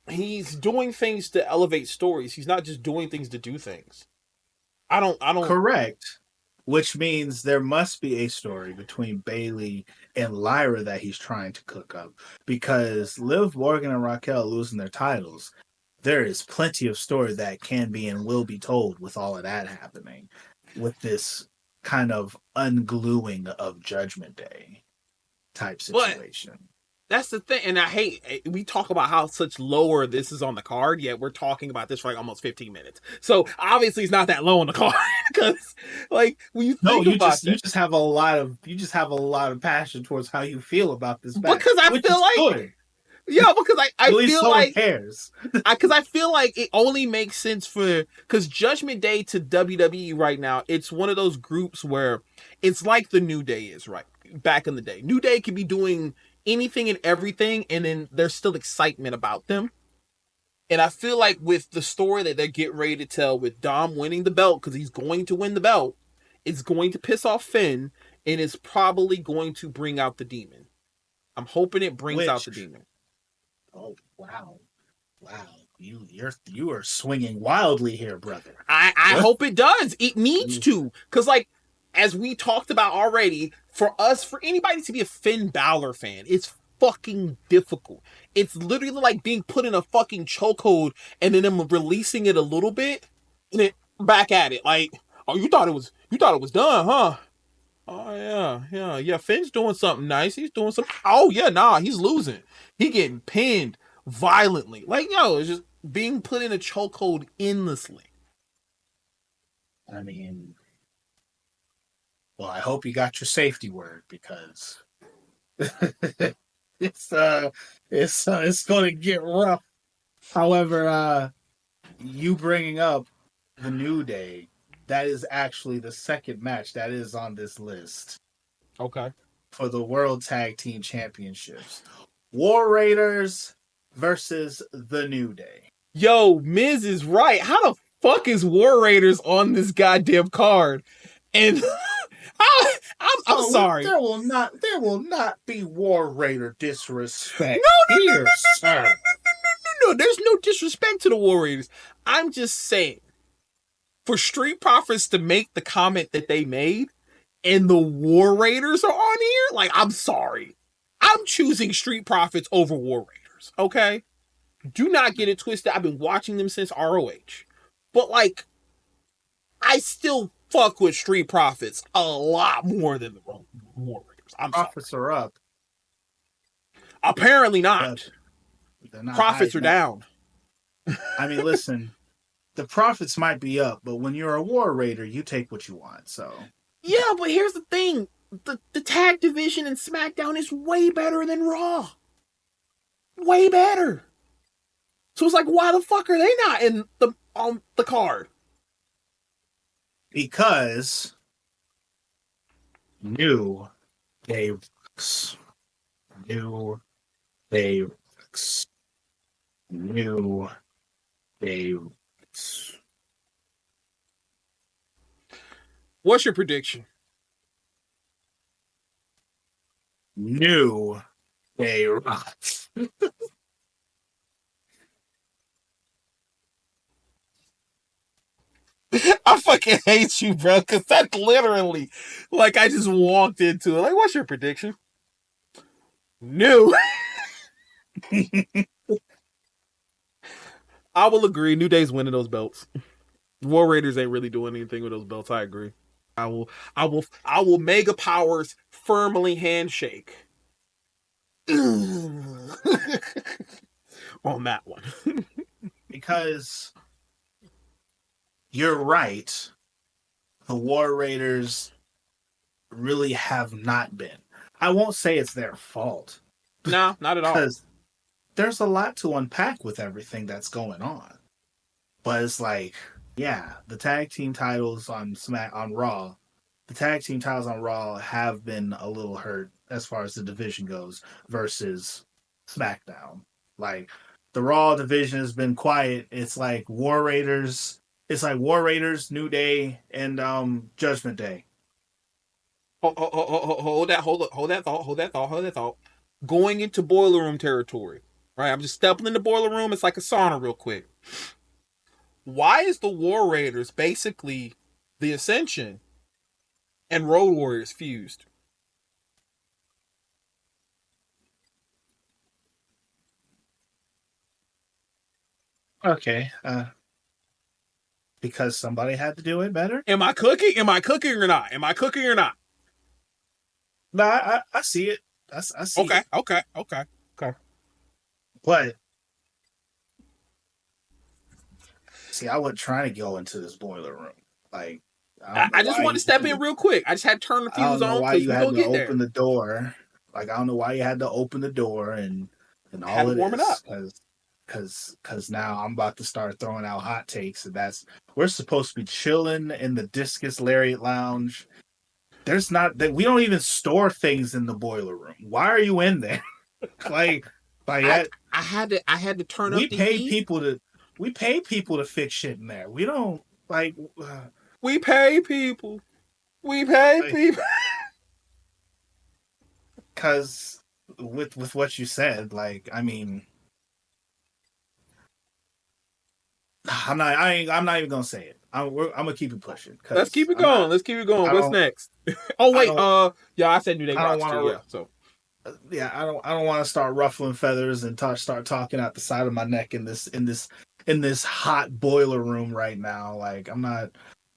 He's doing things to elevate stories. He's not just doing things to do things. I don't. Correct. Which means there must be a story between Bailey and Lyra that he's trying to cook up. Because Liv Morgan and Raquel losing their titles, there is plenty of story that can be and will be told with all of that happening. With this kind of ungluing of Judgment Day type But situation. that's the thing, and I hate we talk about how such lower this is on the card, yet we're talking about this for like almost 15 minutes. So obviously it's not that low on the card because, like, when you No, think about you that, just have a lot of passion towards how you feel about this match, because I which feel is like, good. yeah, because At I least feel someone like cares. I feel like it only makes sense for because Judgment Day to WWE right now, it's one of those groups where it's like the New Day is right back in the day. New Day can be doing anything and everything, and then there's still excitement about them. And I feel like with the story that they're getting ready to tell with Dom winning the belt, because he's going to win the belt, it's going to piss off Finn, and it's probably going to bring out the demon. I'm hoping it brings out the Which, demon. oh wow, wow, you are swinging wildly here, brother. I hope it does. It needs to. Because, like, as we talked about already, for anybody to be a Finn Balor fan, it's fucking difficult. It's literally like being put in a fucking chokehold and then them releasing it a little bit and then back at it. Like, oh, you thought it was done, huh? Oh yeah. Finn's doing something nice. He's doing some. Oh yeah, nah, he's losing. He getting pinned violently. Like, yo, it's just being put in a chokehold endlessly. I mean, well, I hope you got your safety word because it's it's going to get rough. However, you bringing up the New Day, that is actually the second match that is on this list Okay. for the World Tag Team Championships. War Raiders versus the New Day. Yo, Miz is right. How the fuck is War Raiders on this goddamn card? And I'm Oh, sorry. there will not be War Raider No, disrespect no, here, sir. no. There's no disrespect to the War Raiders. I'm just saying, for Street Profits to make the comment that they made, and the War Raiders are on here, like, I'm sorry. I'm choosing Street Profits over War Raiders. Okay, do not get it twisted. I've been watching them since ROH, but like, I still fuck with Street Profits a lot more than the War Raiders. I'm sorry. Profits are up, Apparently but not. they're not high Profits are enough. down. I mean, listen, the profits might be up, but when you're a War Raider, you take what you want. So Yeah, but here's the thing. The tag division in SmackDown is way better than Raw. Way better. So it's like, why the fuck are they not in the on the card? because new Day Rocks, new Day Rocks, new Day Rocks. What's your prediction? New Day Rock. I fucking hate you, bro, because that's literally like I just walked into it. Like, what's your prediction? New. I will agree. New Day's winning those belts. War Raiders ain't really doing anything with those belts. I agree. I will mega powers firmly handshake on that one. Because you're right. The War Raiders really have not been. I won't say it's their fault Nah, not at all. because there's a lot to unpack with everything that's going on. But it's like, yeah, the tag team titles on Raw, the tag team titles on Raw have been a little hurt as far as the division goes versus SmackDown. Like the Raw division has been quiet. It's like War Raiders. It's like War Raiders, New Day, and Judgment Day. Hold that thought. Going into boiler room territory, right? I'm just stepping in the boiler room. It's like a sauna, real quick. Why is the War Raiders basically the Ascension and Road Warriors fused? Okay, because somebody had to do it better. Am I cooking? Am I cooking or not? Am I cooking or not? No, I see it. I see Okay, it. okay, okay, okay. But see, I wasn't trying to go into this boiler room. Like, I I, don't know I just why want to you step had in to. real quick. I just had to turn the I fuse don't know on why because you we had gonna to get open there. the door. Like, I don't know why you had to open the door and I had all to of warm it this up. because now I'm about to start throwing out hot takes, and that's we're supposed to be chilling in the Discus Lariat Lounge. There's not that we don't even store things in the boiler room. Why are you in there? like, like I that. I had to turn We up the pay heat. people to we pay people to fix shit in there. We don't like. We pay people. We pay Like, people. because with what you said, like I mean, I'm not even gonna say it. I'm gonna keep it pushing Let's because keep it going. Let's keep it going. I What's don't next? Oh I wait, don't yeah, I said New Day I don't Rocks too. want Yeah, so I don't want to start ruffling feathers and start talking out the side of my neck in this hot boiler room right now. Like I'm not.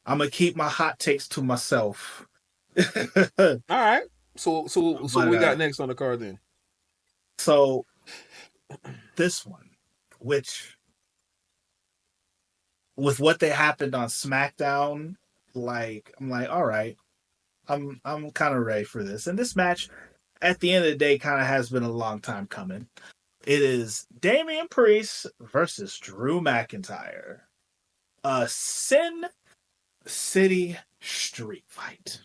I'm gonna keep my hot takes to myself. but all right. So what we got next on the card then? so this one, which with what they happened on SmackDown, like I'm like, all right, I'm kind of ready for this. And this match, at the end of the day, kind of has been a long time coming. It is Damian Priest versus Drew McIntyre, a Sin City street fight.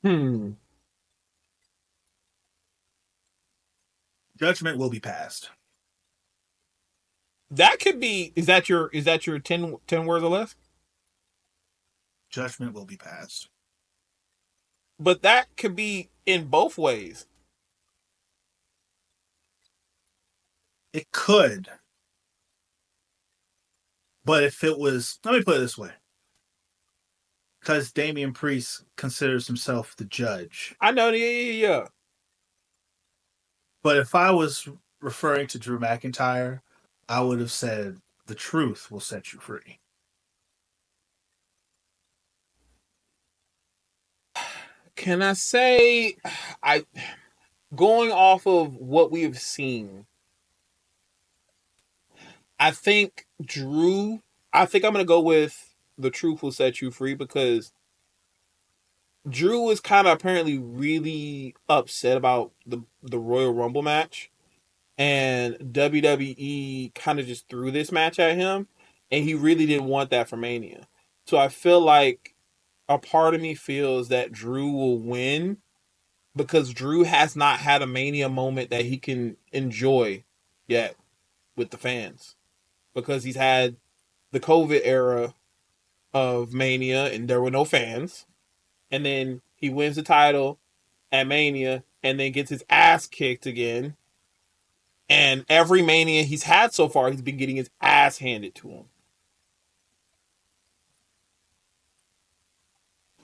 Hmm. Judgment will be passed. That could be. Is that your 10 words or less? Judgment will be passed. But that could be in both ways. It could, but if it was, let me put it this way: because Damian Priest considers himself the judge. I know. Yeah, yeah, yeah. But if I was referring to Drew McIntyre, I would have said the truth will set you free. Can I say I going off of what we have seen? I think Drew. I think I'm gonna go with the truth will set you free because Drew was kind of apparently really upset about the Royal Rumble match, and WWE kind of just threw this match at him, and he really didn't want that for Mania. So I feel like a part of me feels that Drew will win, because Drew has not had a Mania moment that he can enjoy yet with the fans, because he's had the COVID era of Mania and there were no fans, and then he wins the title at Mania and then gets his ass kicked again. And every Mania he's had so far, he's been getting his ass handed to him.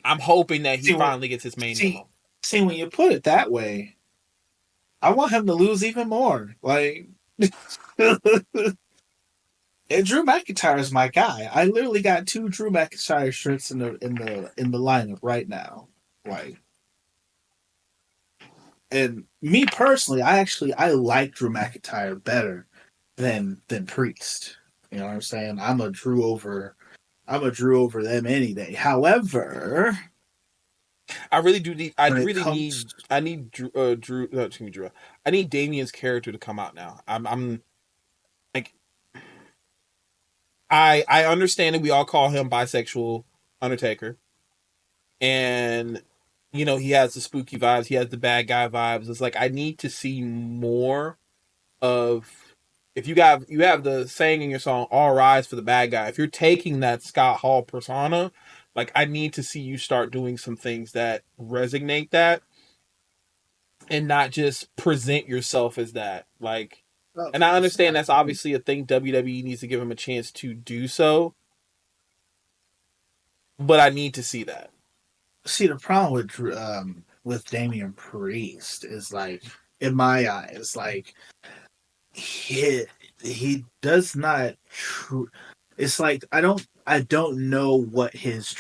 I'm hoping that he See, finally gets his Mania see, moment. see, when you put it that way, I want him to lose even more. Like, and Drew McIntyre is my guy. I literally got 2 Drew McIntyre shirts in the lineup right now. Like, and me personally, I like Drew McIntyre better than Priest. You know what I'm saying? I'm a Drew over them any day. However, I really do need. I when it really comes, need. I need Drew. Drew. No, excuse me, Drew. I need Damien's character to come out now. I'm like, I understand that we all call him bisexual Undertaker, and he has the spooky vibes. He has the bad guy vibes. It's like I need to see more of. If you have the saying in your song "All Rise for the Bad Guy," if you're taking that Scott Hall persona, like I need to see you start doing some things that resonate that, and not just present yourself as that. Like, oh, and I listen, understand that's obviously a thing. WWE needs to give him a chance to do so, but I need to see that. see the problem with Damian Priest is like in my eyes, like he he does not true. It's like I don't know what his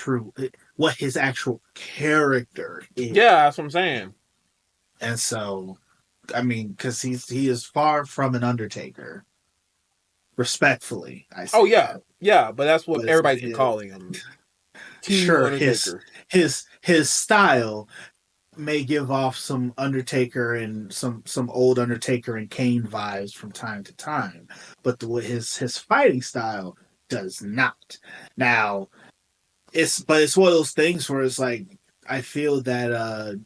actual character is, Yeah, that's what I'm saying. and so I mean, because he is far from an Undertaker. Respectfully, I Oh say yeah, that, yeah, but that's what but it's like everybody's been calling him, Team sure his Undertaker. his style may give off some Undertaker and some old Undertaker and Kane vibes from time to time, but his fighting style does not. Now it's one of those things where it's like I feel that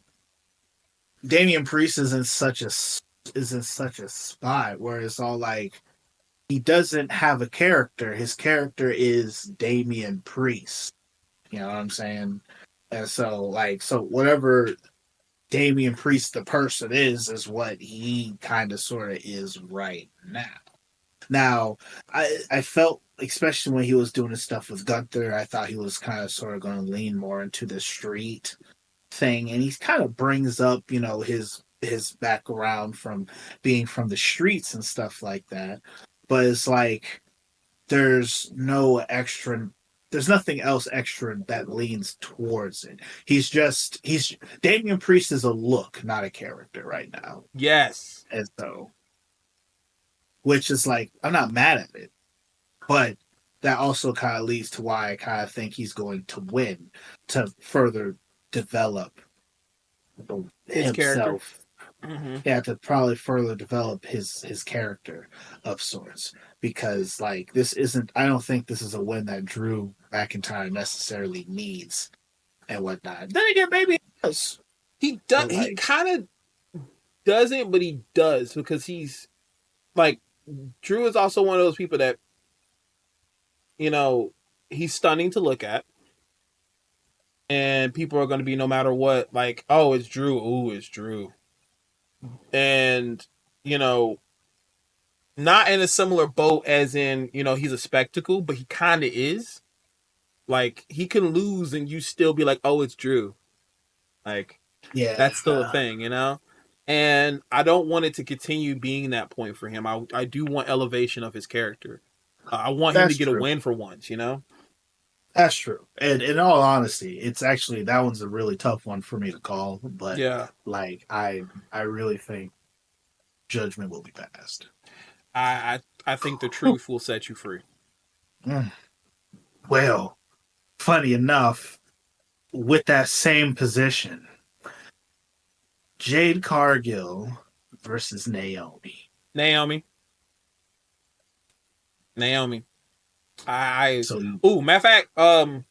Damian Priest is in such a spot where it's all like he doesn't have a character. His character is Damian Priest. You know what I'm saying? And so whatever Damian Priest the person is what he kind of sort of is right now. Now, I felt especially when he was doing his stuff with Gunther, I thought he was kind of sort of going to lean more into the street thing, and he kind of brings up his background from being from the streets and stuff like that. But it's like there's no extra there's nothing else extra that leans towards it. He's Damian Priest is a look, not a character right now. Yes, And so which is like I'm not mad at it, but that also kind of leads to why I kind of think he's going to win to further develop his character. himself. Hmm. Yeah, to probably further develop his character of sorts. Because like this isn't I don't think this is a win that Drew McIntyre necessarily needs and whatnot. Then again, maybe it does. He does. But He like kind of doesn't, but he does, because he's like, Drew is also one of those people that you know he's stunning to look at, and people are going to be, no matter what, like, oh, it's Drew. Ooh, it's Drew. And you know not in a similar boat as in, he's a spectacle, but he kind of is. Like, he can lose and you still be like, oh, it's Drew. Like, yeah, that's still a thing. And I don't want it to continue being that point for him. I do want elevation of his character. I want him to that's get a true. win for once. That's true. And in all honesty, it's actually that one's a really tough one for me to call. But Yeah. like I really think judgment will be passed. I think the truth will set you free. Mm. Well, funny enough, with that same position, Jade Cargill versus Naomi. Naomi. Naomi. So Ooh, matter of fact,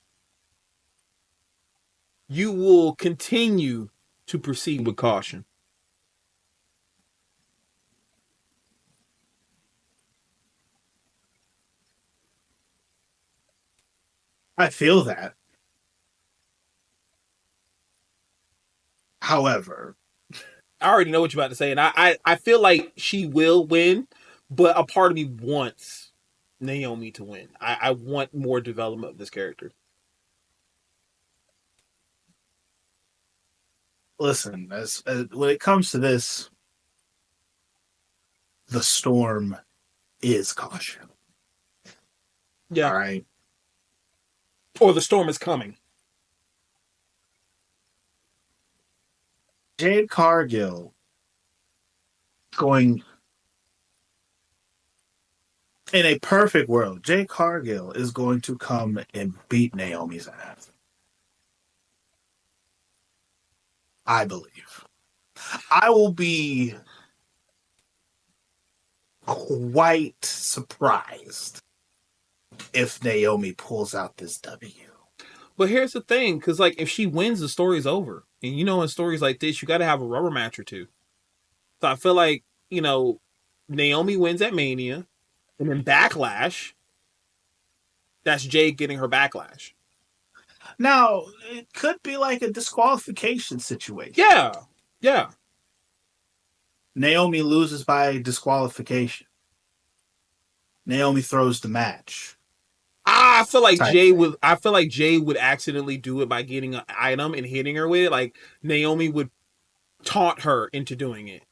you will continue to proceed with caution. I feel that. However, I already know what you're about to say, and I feel like she will win, but a part of me wants Naomi to win. I want more development of this character. listen, as when it comes to this, the storm is caution. Yeah. All right. Or the storm is coming. Jade Cargill going in a perfect world. Jade Cargill is going to come and beat Naomi's ass. I believe. I will be quite surprised if Naomi pulls out this W. But here's the thing, because like if she wins, the story's over. And you know, in stories like this, you got to have a rubber match or two. So I feel like Naomi wins at Mania, and then Backlash. That's Jade getting her backlash. Now, it could be like a disqualification situation. Yeah, yeah. Naomi loses by disqualification. Naomi throws the match. I feel like Type Jay thing. would. I feel like Jay would accidentally do it by getting an item and hitting her with it. Like Naomi would taunt her into doing it,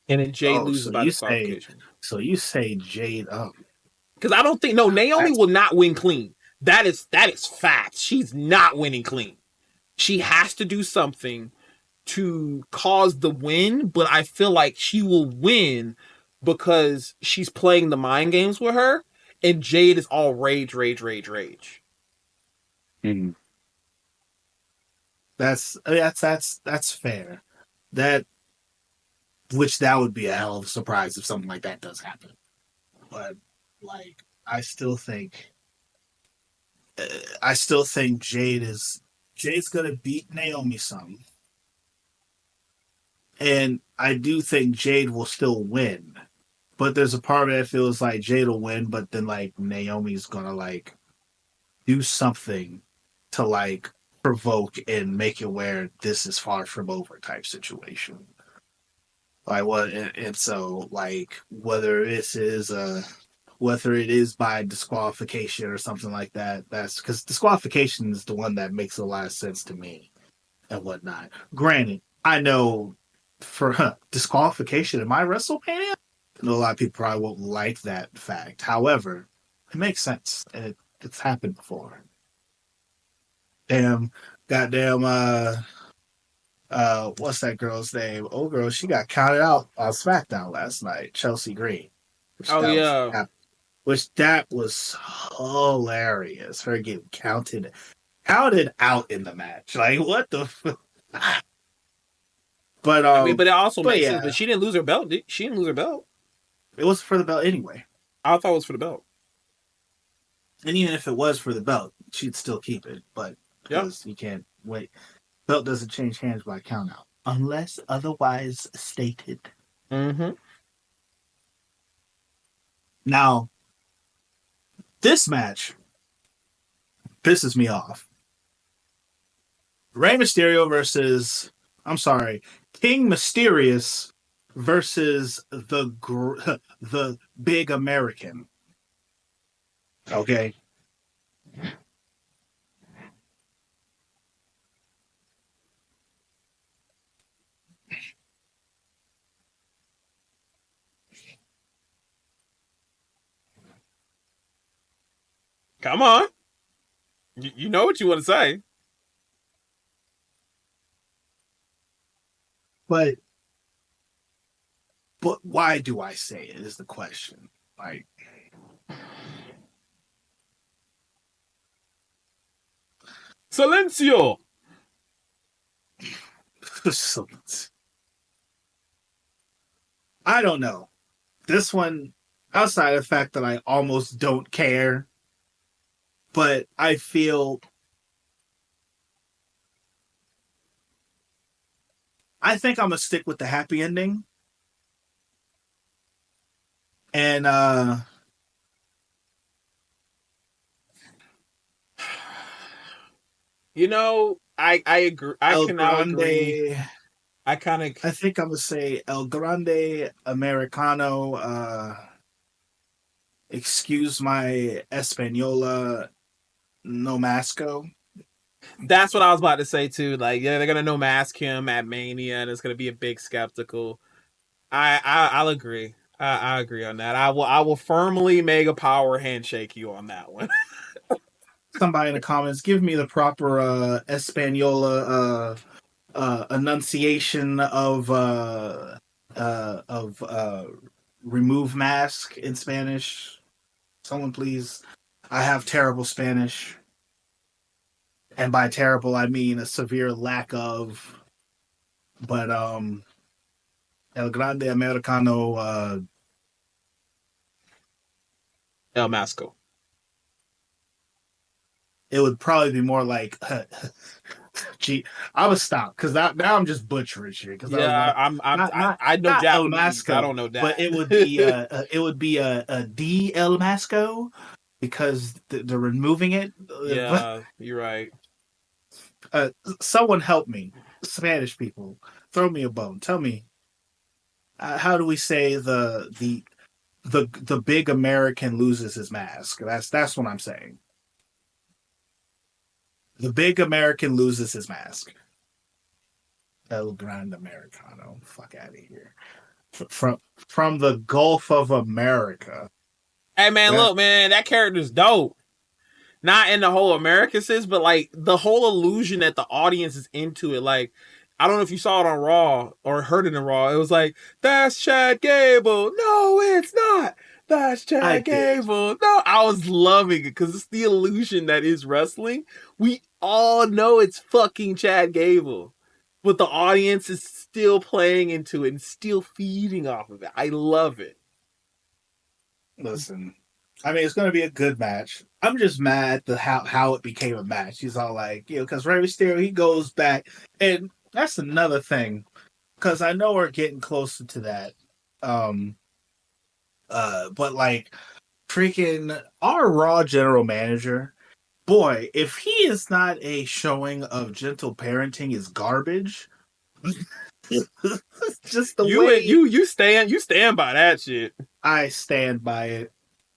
and then Jay Oh, loses by disqualification. so you say Jade up. Because I don't think Naomi That's will not win clean. That is fact. She's not winning clean. She has to do something to cause the win, but I feel like she will win because she's playing the mind games with her, and Jade is all rage, rage, rage, rage. Mm-hmm. That's fair. That that would be a hell of a surprise if something like that does happen. But like, I still think Jade's gonna beat Naomi some, and I do think Jade will still win. But there's a part of it that feels like Jade will win, but then like Naomi's gonna like do something to like provoke and make it where this is far from over type situation. Like what, and so like whether it is by disqualification or something like that. That's because disqualification is the one that makes a lot of sense to me and whatnot. Granted, I know for disqualification in my WrestleMania, I know a lot of people probably won't like that fact. However, it makes sense. It's happened before. Damn, goddamn, what's that girl's name? Oh, girl, she got counted out on SmackDown last night. Chelsea Green, which Oh yeah. that was hilarious. Her getting counted out in the match. Like what the? But I mean, but it also but makes sense. yeah, But she didn't lose her belt. She didn't lose her belt. it was for the belt anyway. I thought it was for the belt. And even if it was for the belt, she'd still keep it. But Yep. because you can't wait, belt doesn't change hands by count out unless otherwise stated. Mm-hmm. Now, this match pisses me off. Rey Mysterio versus, I'm sorry, King Mysterious versus the Big American. Okay. Come on. You know what you want to say. But why do I say it is the question. Like Silencio. I don't know. This one, outside of the fact that I almost don't care, but I feel I think I'm gonna stick with the happy ending. And I agree. I El can now agree. Grande. I kind of I think I'm gonna say El Grande Americano. Excuse my Española no masco. That's what I was about to say too. Like, yeah, they're gonna no mask him at Mania, and it's gonna be a big skeptical. I'll agree. I agree on that. I will firmly mega power handshake you on that one. Somebody in the comments, give me the proper Española enunciation of remove mask in Spanish. Someone please. I have terrible Spanish, and by terrible I mean a severe lack of. But El Grande Americano. El Masco. It would probably be more like. Gee, I would stop because now I'm just butchering shit because I was Yeah, like, I know not El Japanese. I don't Masco, know but that. it would be a D El Masco because they're removing it. But Yeah, you're right. uh, someone help me, Spanish people, throw me a bone. Tell me how do we say the big American loses his mask? That's what I'm saying. The big American loses his mask. El Grande Americano. Fuck out of here. From from the Gulf of America. Hey man, That look, man, that character's dope. Not in the whole American sense, but like the whole illusion that the audience is into it. Like, I don't know if you saw it on Raw or heard it in Raw. It was like, that's Chad Gable. No, it's not. That's I Chad did. Gable. No, I was loving it because it's the illusion that is wrestling. We all know it's fucking Chad Gable, but the audience is still playing into it and still feeding off of it. I love it. Listen, I mean, it's going to be a good match. I'm just mad the how it became a match. He's all like, because Rey Mysterio he goes back, and that's another thing. Because I know we're getting closer to that. Um, but like freaking our Raw general manager, boy, if he is not a showing of gentle parenting, is garbage. Just the You way you stand by that shit. I stand by it.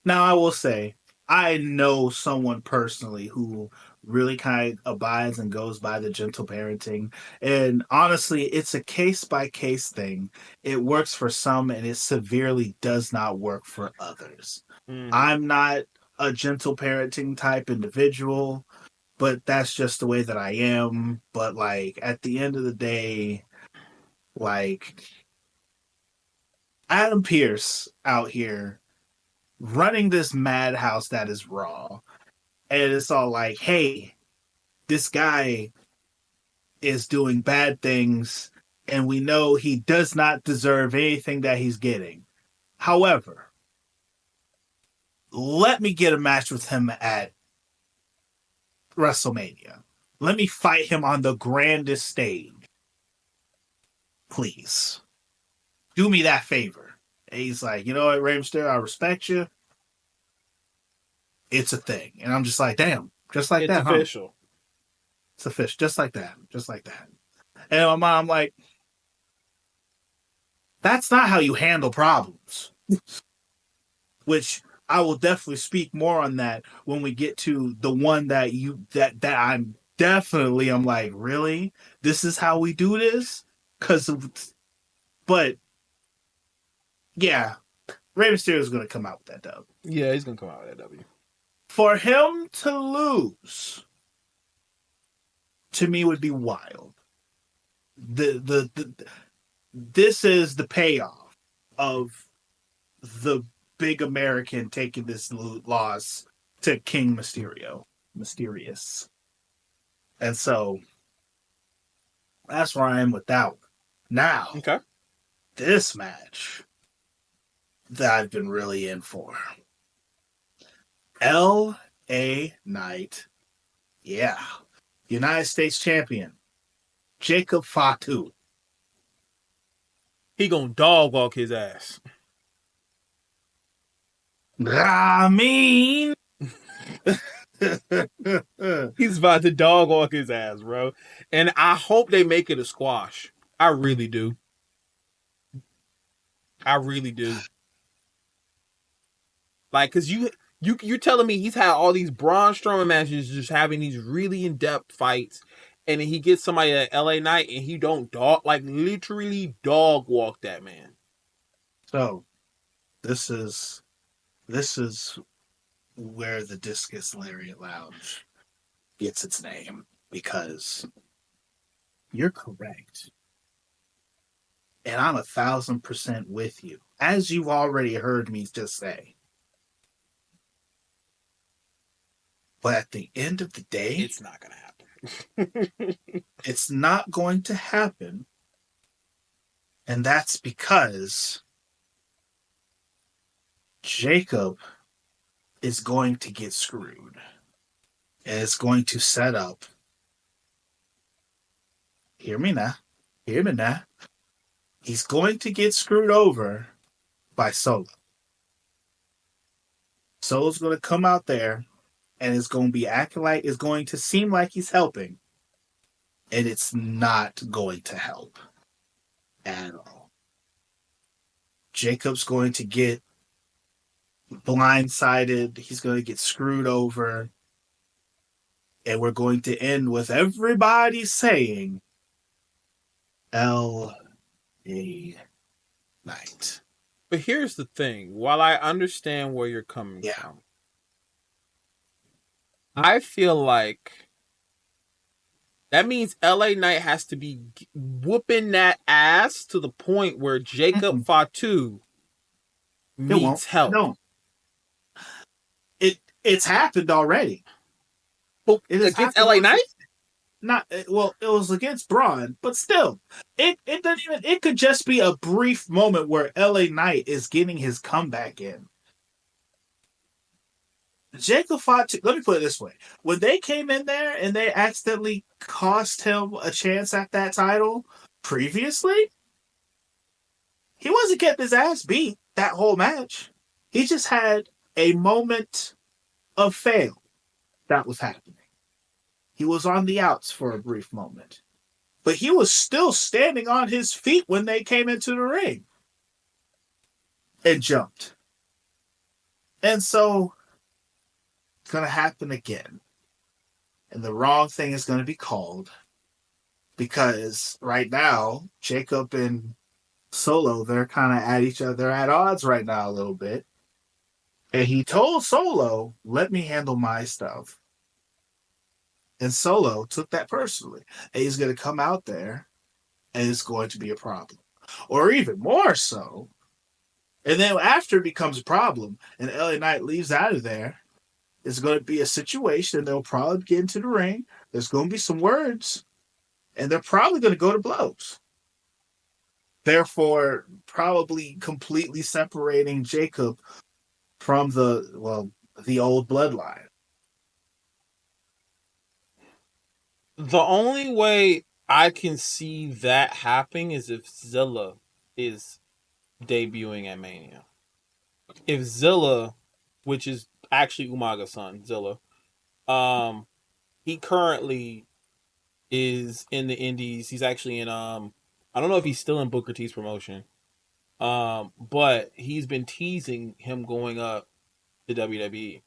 Now, I will say, I know someone personally who really kind of abides and goes by the gentle parenting. And honestly, it's a case by case thing. It works for some and it severely does not work for others. Mm-hmm. I'm not a gentle parenting type individual, but that's just the way that I am. But like at the end of the day, like Adam Pierce out here running this madhouse that is Raw. And it's all like, hey, this guy is doing bad things, and we know he does not deserve anything that he's getting. However, let me get a match with him at WrestleMania. Let me fight him on the grandest stage. Please. Do me that favor. And he's like, you know what, Rey Mysterio, I respect you. It's a thing. And I'm just like, damn, just like It's that, huh? official. It's a fish, just like that, just like that. And my mom, like, that's not how you handle problems. Which I will definitely speak more on that when we get to the one that I'm definitely I'm like, really? This is how we do this? Cause but yeah, Rey Mysterio is gonna come out with that dub. Yeah, he's gonna come out with that W. For him to lose to me would be wild. The this is the payoff of the big American taking this loss to King Mysterio. Mysterious. And so that's where I am with that one. Now, Okay. this match that I've been really in for. L.A. Knight. Yeah. United States champion. Jacob Fatu He gonna dog walk his ass. I mean, He's about to dog walk his ass, bro. And I hope they make it a squash. I really do. I really do. Like, cause you're telling me he's had all these Braun Strowman matches, just having these really in depth fights, and then he gets somebody at LA Knight and he don't dog like literally dog walk that man. so this is this is where the Discus Lariat Lounge gets its name because you're correct. And I'm 1,000% with you. As you've already heard me just say. But at the end of the day, It's not gonna happen. it's not going to happen. And that's because Jacob is going to get screwed. And it's going to set up. Hear me now. Hear me now. He's going to get screwed over by Solo. Solo's going to come out there and it's going to be acting like it's going to seem like he's helping. And it's not going to help at all. Jacob's going to get blindsided. He's going to get screwed over. And we're going to end with everybody saying L.A. Knight. But here's the thing. While I understand where you're coming Yeah. from, I feel like that means LA Knight has to be whooping that ass to the point where Jacob Fatu It won't. needs help. No. It's happened already. But It has against happened LA Knight? Not well, it was against Braun, but still, it doesn't even. It could just be a brief moment where LA Knight is getting his comeback in. Jacob Fatu, let me put it this way: when they came in there and they accidentally cost him a chance at that title previously, he wasn't getting his ass beat that whole match. He just had a moment of fail that was happening. He was on the outs for a brief moment. But he was still standing on his feet when they came into the ring and jumped. And so it's going to happen again. And the wrong thing is going to be called because right now, Jacob and Solo, they're kind of at each other. They're at odds right now a little bit. And he told Solo, let me handle my stuff. And Solo took that personally. And he's going to come out there and it's going to be a problem. Or even more so. And then after it becomes a problem and LA Knight leaves out of there, it's going to be a situation. They'll probably get into the ring. There's going to be some words. And they're probably going to go to blows. Therefore, probably completely separating Jacob from the old bloodline. The only way I can see that happening is if Zilla is debuting at Mania. If Zilla, which is actually Umaga's son, Zilla, um, he currently is in the Indies. He's actually in I don't know if he's still in Booker T's promotion. But he's been teasing him going up to WWE.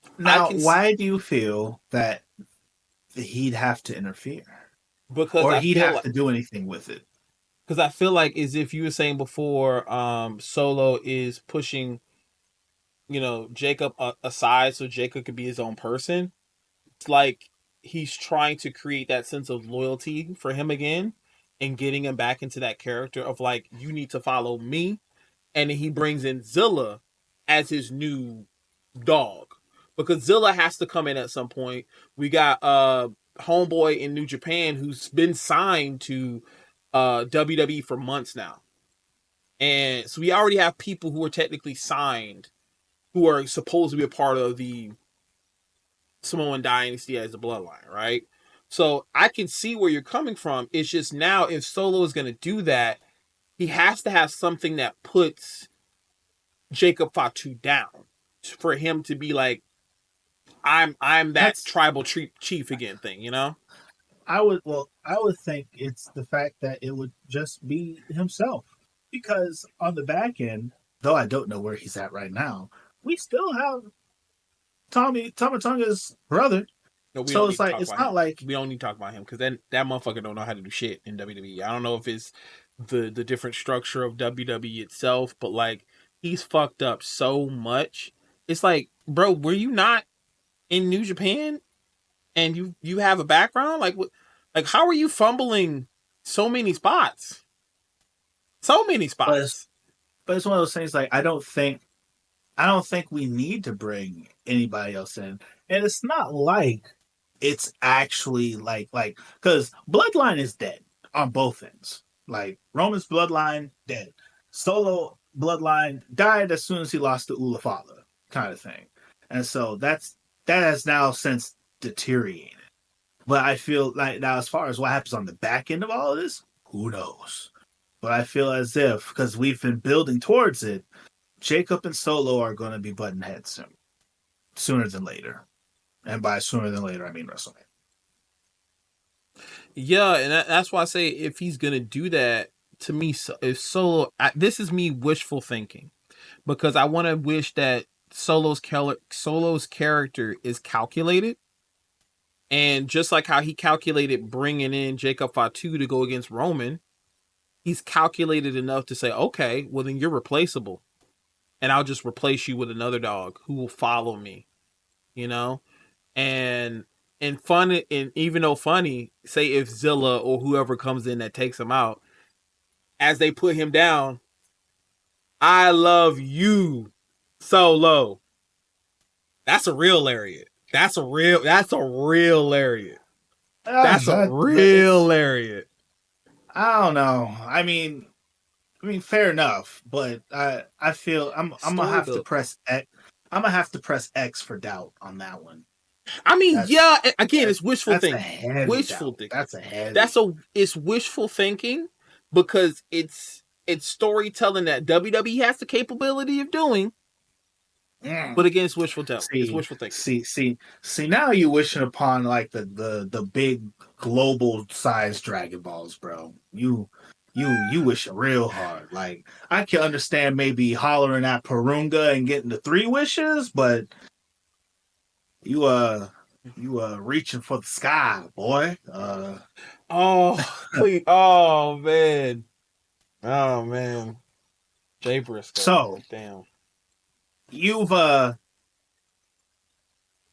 I Now, can see why do you feel that he'd have to interfere? because Or I he'd feel have like to do anything with it? as if you were saying before, Solo is pushing, Jacob aside so Jacob could be his own person. It's like he's trying to create that sense of loyalty for him again and getting him back into that character of like, you need to follow me. And then he brings in Zilla as his new dog because Zilla has to come in at some point. We got homeboy in New Japan who's been signed to WWE for months now. And so we already have people who are technically signed who are supposed to be a part of the Samoan dynasty as the bloodline, right? So I can see where you're coming from. It's just now if Solo is going to do that, he has to have something that puts Jacob Fatu down for him to be like, I'm that That's tribal chief again thing, you know? I would think it's the fact that it would just be himself. Because on the back end, though I don't know where he's at right now, we still have Tommy Tomatonga's brother. No, we So don't it's need to like talk it's about not him. like We don't need to talk about him because then that motherfucker don't know how to do shit in WWE. I don't know if it's the different structure of WWE itself, but like he's fucked up so much. It's like, bro, were you not in New Japan and you have a background? Like what? Like how are you fumbling so many spots? So many but spots. it's one of those things like I don't think we need to bring anybody else in. And it's not like it's actually like because Bloodline is dead on both ends. Like Roman's Bloodline dead. Solo Bloodline died as soon as he lost to Ulafala, kind of thing. And so that has now since deteriorated. But I feel like now as far as what happens on the back end of all of this, who knows? But I feel as if because we've been building towards it, Jacob and Solo are going to be button heads soon, sooner than later. And by sooner than later, I mean WrestleMania. Yeah, and that's why I say if he's gonna do that, to me, if Solo, this is me wishful thinking because I want to wish that Solo's character is calculated, and just like how he calculated bringing in Jacob Fatu to go against Roman, he's calculated enough to say, okay, well then you're replaceable, and I'll just replace you with another dog who will follow me, you know, and fun, and even though funny, say if Zilla or whoever comes in that takes him out, as they put him down, I love you, Solo. That's a real lariat. That's a real lariat. That's a But real it's lariat. I don't know. I mean, fair enough. But I feel I'm gonna Story have to built. press X. I'm gonna have to press X for doubt on that one. I mean, That's yeah, again, it's wishful that's a thinking. heavy Wishful doubt. thinking. That's a heavy. It's wishful thinking because it's storytelling that WWE has the capability of doing, but Mm. again, it's wishful tell. It's See, wishful thinking. see. Now you wishing upon like the big global size Dragon Balls, bro. You wishing real hard. Like I can understand maybe hollering at Purunga and getting the three wishes, but you reaching for the sky, boy. Oh, please. Oh man. Oh man. Jay Briscoe. So Damn. you've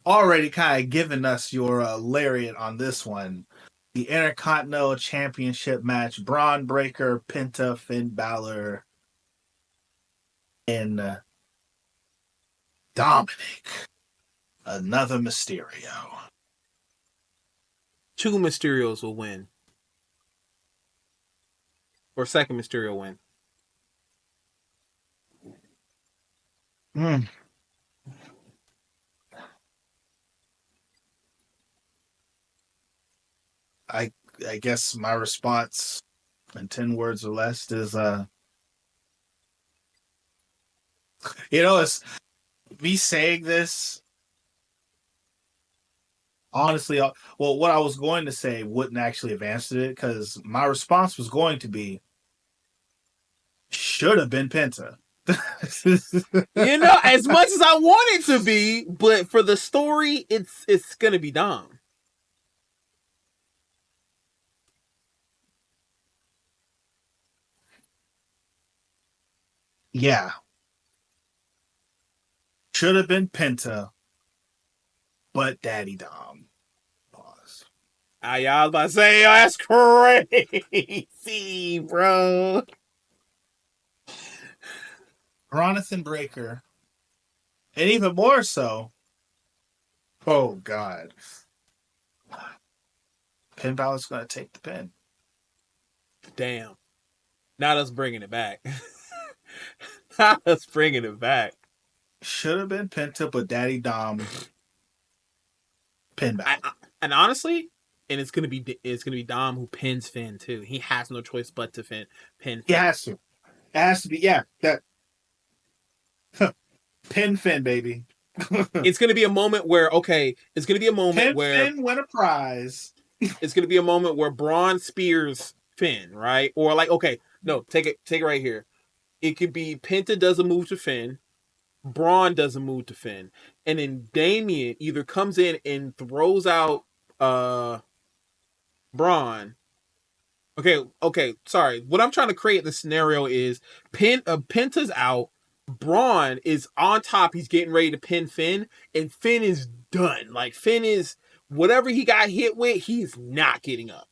already kind of given us your lariat on this one. The Intercontinental Championship match: Braun Breaker, Penta, Finn Balor, and Dominic, another Mysterio. Two Mysterios will win. Or second Mysterio win. Mm. I I guess my response in 10 words or less is it's me saying this honestly. Well, what I was going to say wouldn't actually have answered it because my response was going to be should have been Penta. You know, as much as I want it to be, but for the story, it's gonna be Dom. Yeah, should have been Penta, but Daddy Dom. Pause. I was about to say, oh, that's crazy, bro. Jonathan Breaker, and even more so. Oh God, Pin Balor's going to take the pin. Damn. Now that's bringing it back. Now that's bringing it back. Should have been Penta, but Daddy Dom, Pin I, Balor. I, and honestly, and it's gonna be Dom who pins Finn too. He has no choice but to pin He Finn. has to. It has to be. Yeah, that pin Finn, baby. It's gonna be a moment where it's gonna be a moment Pin where Finn win a prize. it's gonna be a moment where Braun spears Finn, right? Or like, no, take it right here. It could be Penta does a move to Finn, Braun does a move to Finn, and then Damien either comes in and throws out Braun. Okay, sorry. What I'm trying to create the scenario is Penta's out, Braun is on top, he's getting ready to pin Finn, and Finn is done. Like Finn is whatever he got hit with, he's not getting up.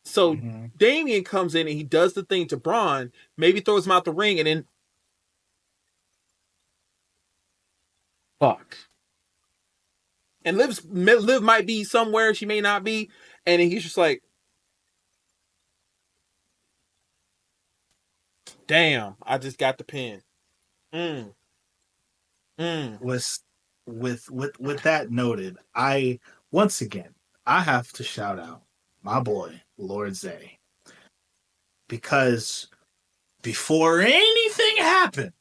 So Mm-hmm. Damien comes in and he does the thing to Braun, maybe throws him out the ring, and then fuck. And Liv might be somewhere, she may not be, and then he's just like, damn, I just got the pin. Mm, mm. With that noted, I once again I have to shout out my boy Lord Zay, because before anything happened,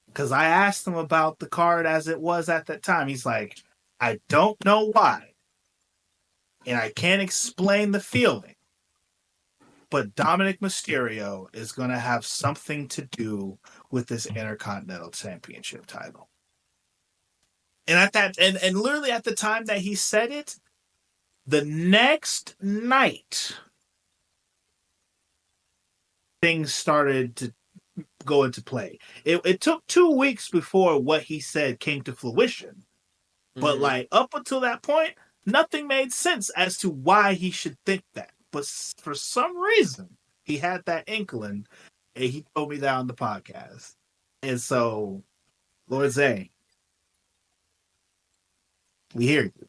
because I asked him about the card as it was at that time, he's like, I don't know why, and I can't explain the feeling, but Dominic Mysterio is going to have something to do with this Intercontinental Championship title. And at that, and literally at the time that he said it, the next night, things started to go into play. It took 2 weeks before what he said came to fruition. But Mm-hmm. like up until that point, nothing made sense as to why he should think that. But for some reason, he had that inkling, and he told me that on the podcast. And so, Lord Zay, we hear you.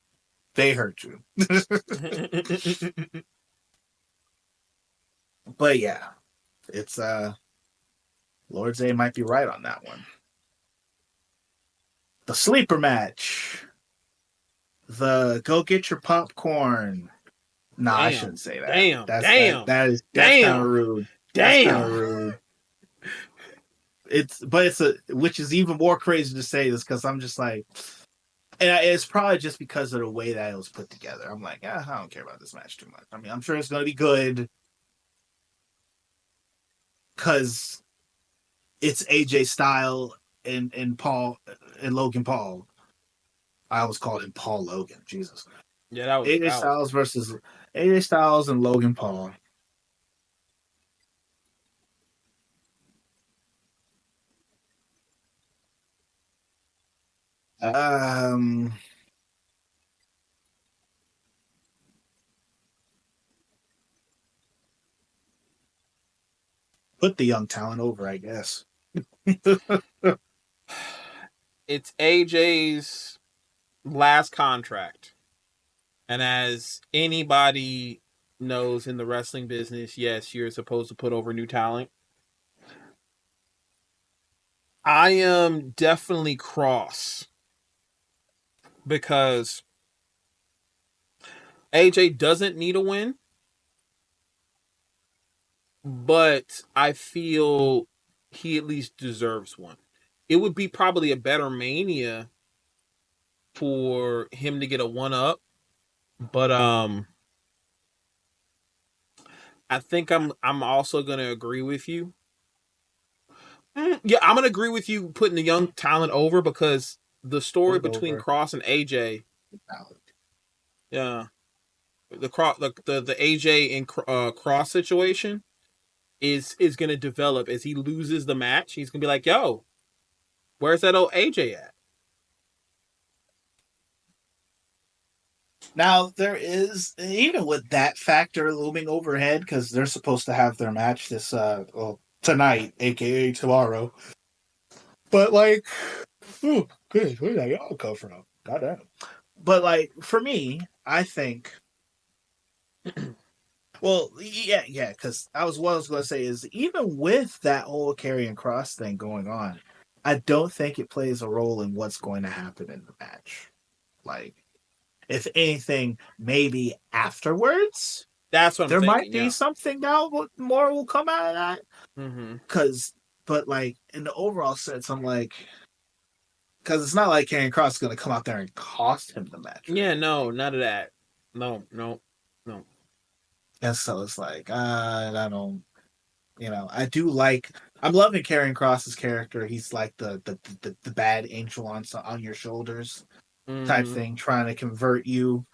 They heard you. But yeah, it's Lord Zay might be right on that one. The sleeper match. The go get your popcorn. Nah, I Damn, shouldn't say that. damn, That damn, that's kind of damn, rude. That's kind of damn. rude. It's which is even more crazy to say this because I'm just like, and it's probably just because of the way that it was put together. I'm like, I don't care about this match too much. I mean, I'm sure it's going to be good because it's AJ Style and Paul and Logan Paul. I always called him Paul Logan. Jesus. Yeah, that AJ was Styles versus AJ Styles and Logan Paul. Um, put the young talent over, I guess. it's AJ's last contract. And as anybody knows in the wrestling business, yes, you're supposed to put over new talent. I am definitely cross because AJ doesn't need a win, but I feel he at least deserves one. It would be probably a better Mania for him to get a one up, but I think I'm also gonna agree with you. Yeah, I'm gonna agree with you putting the young talent over because the story Put between over. Cross and AJ, yeah, the AJ and Cross situation is gonna develop as he loses the match. He's gonna be like, "Yo, where's that old AJ at?" Now there is, even with that factor looming overhead, because they're supposed to have their match this tonight, aka tomorrow. But like, ooh, goodness, where did that all come from? Goddamn. But like for me, I think, well, yeah, because what I was going to say is even with that whole carrying cross thing going on, I don't think it plays a role in what's going to happen in the match. Like, If anything, maybe afterwards That's what I'm there might thinking. be Yeah. something now more will come out of that. Mm-hmm. Cause, but like in the overall sense, I'm like, because it's not like Karrion Cross is gonna come out there and cost him the match or Yeah. anything. No, none of that. No. No. No. And so it's like, I don't, I do like. I'm loving Karrion Cross's character. He's like the bad angel on your shoulders type Mm-hmm. thing, trying to convert you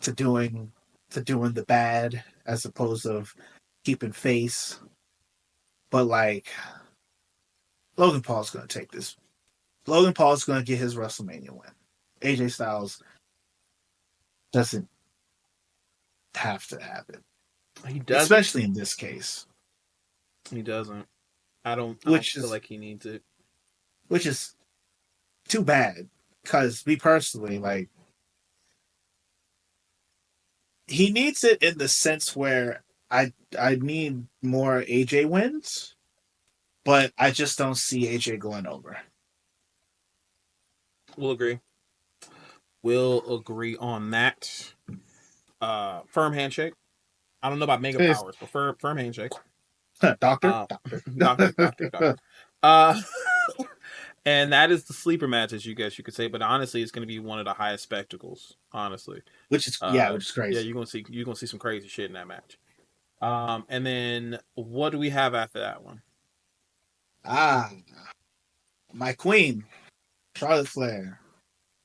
to doing the bad as opposed of keeping face. But like Logan Paul's gonna take this. Logan Paul's gonna get his WrestleMania win. AJ Styles doesn't have to happen, He doesn't. especially in this case, He doesn't. I don't. I don't which feel is like he needs it. which is too bad. Because me personally, like he needs it in the sense where I need more AJ wins, but I just don't see AJ going over. We'll agree. We'll agree on that. Firm handshake. I don't know about mega It's, powers, but firm handshake. doctor, Uh, doctor. doctor. Uh, and that is the sleeper match, as you guess you could say. But honestly, it's going to be one of the highest spectacles. Honestly, Which is yeah, crazy. you're gonna see some crazy shit in that match. And then what do we have after that one? Ah, my queen, Charlotte Flair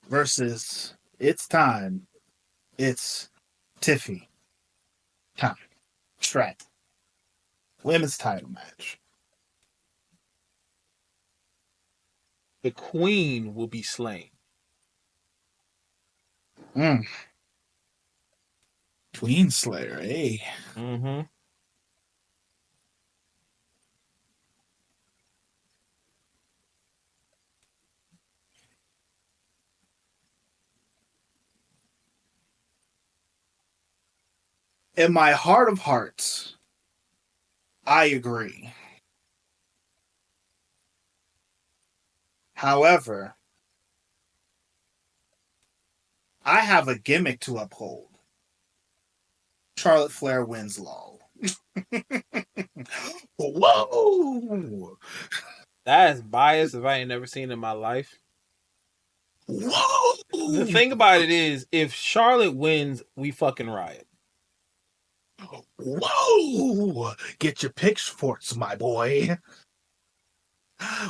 versus it's time. It's Tiffy time. Strat. Women's title match. The Queen will be slain. Mm. Queen Slayer, hey. Mm-hmm. In my heart of hearts, I agree. However, I have a gimmick to uphold. Charlotte Flair wins lol. Whoa! That is biased if I ain't never seen in my life. The Whoa! thing about it is, if Charlotte wins, we fucking riot. Whoa! Get your pitchforks, my boy.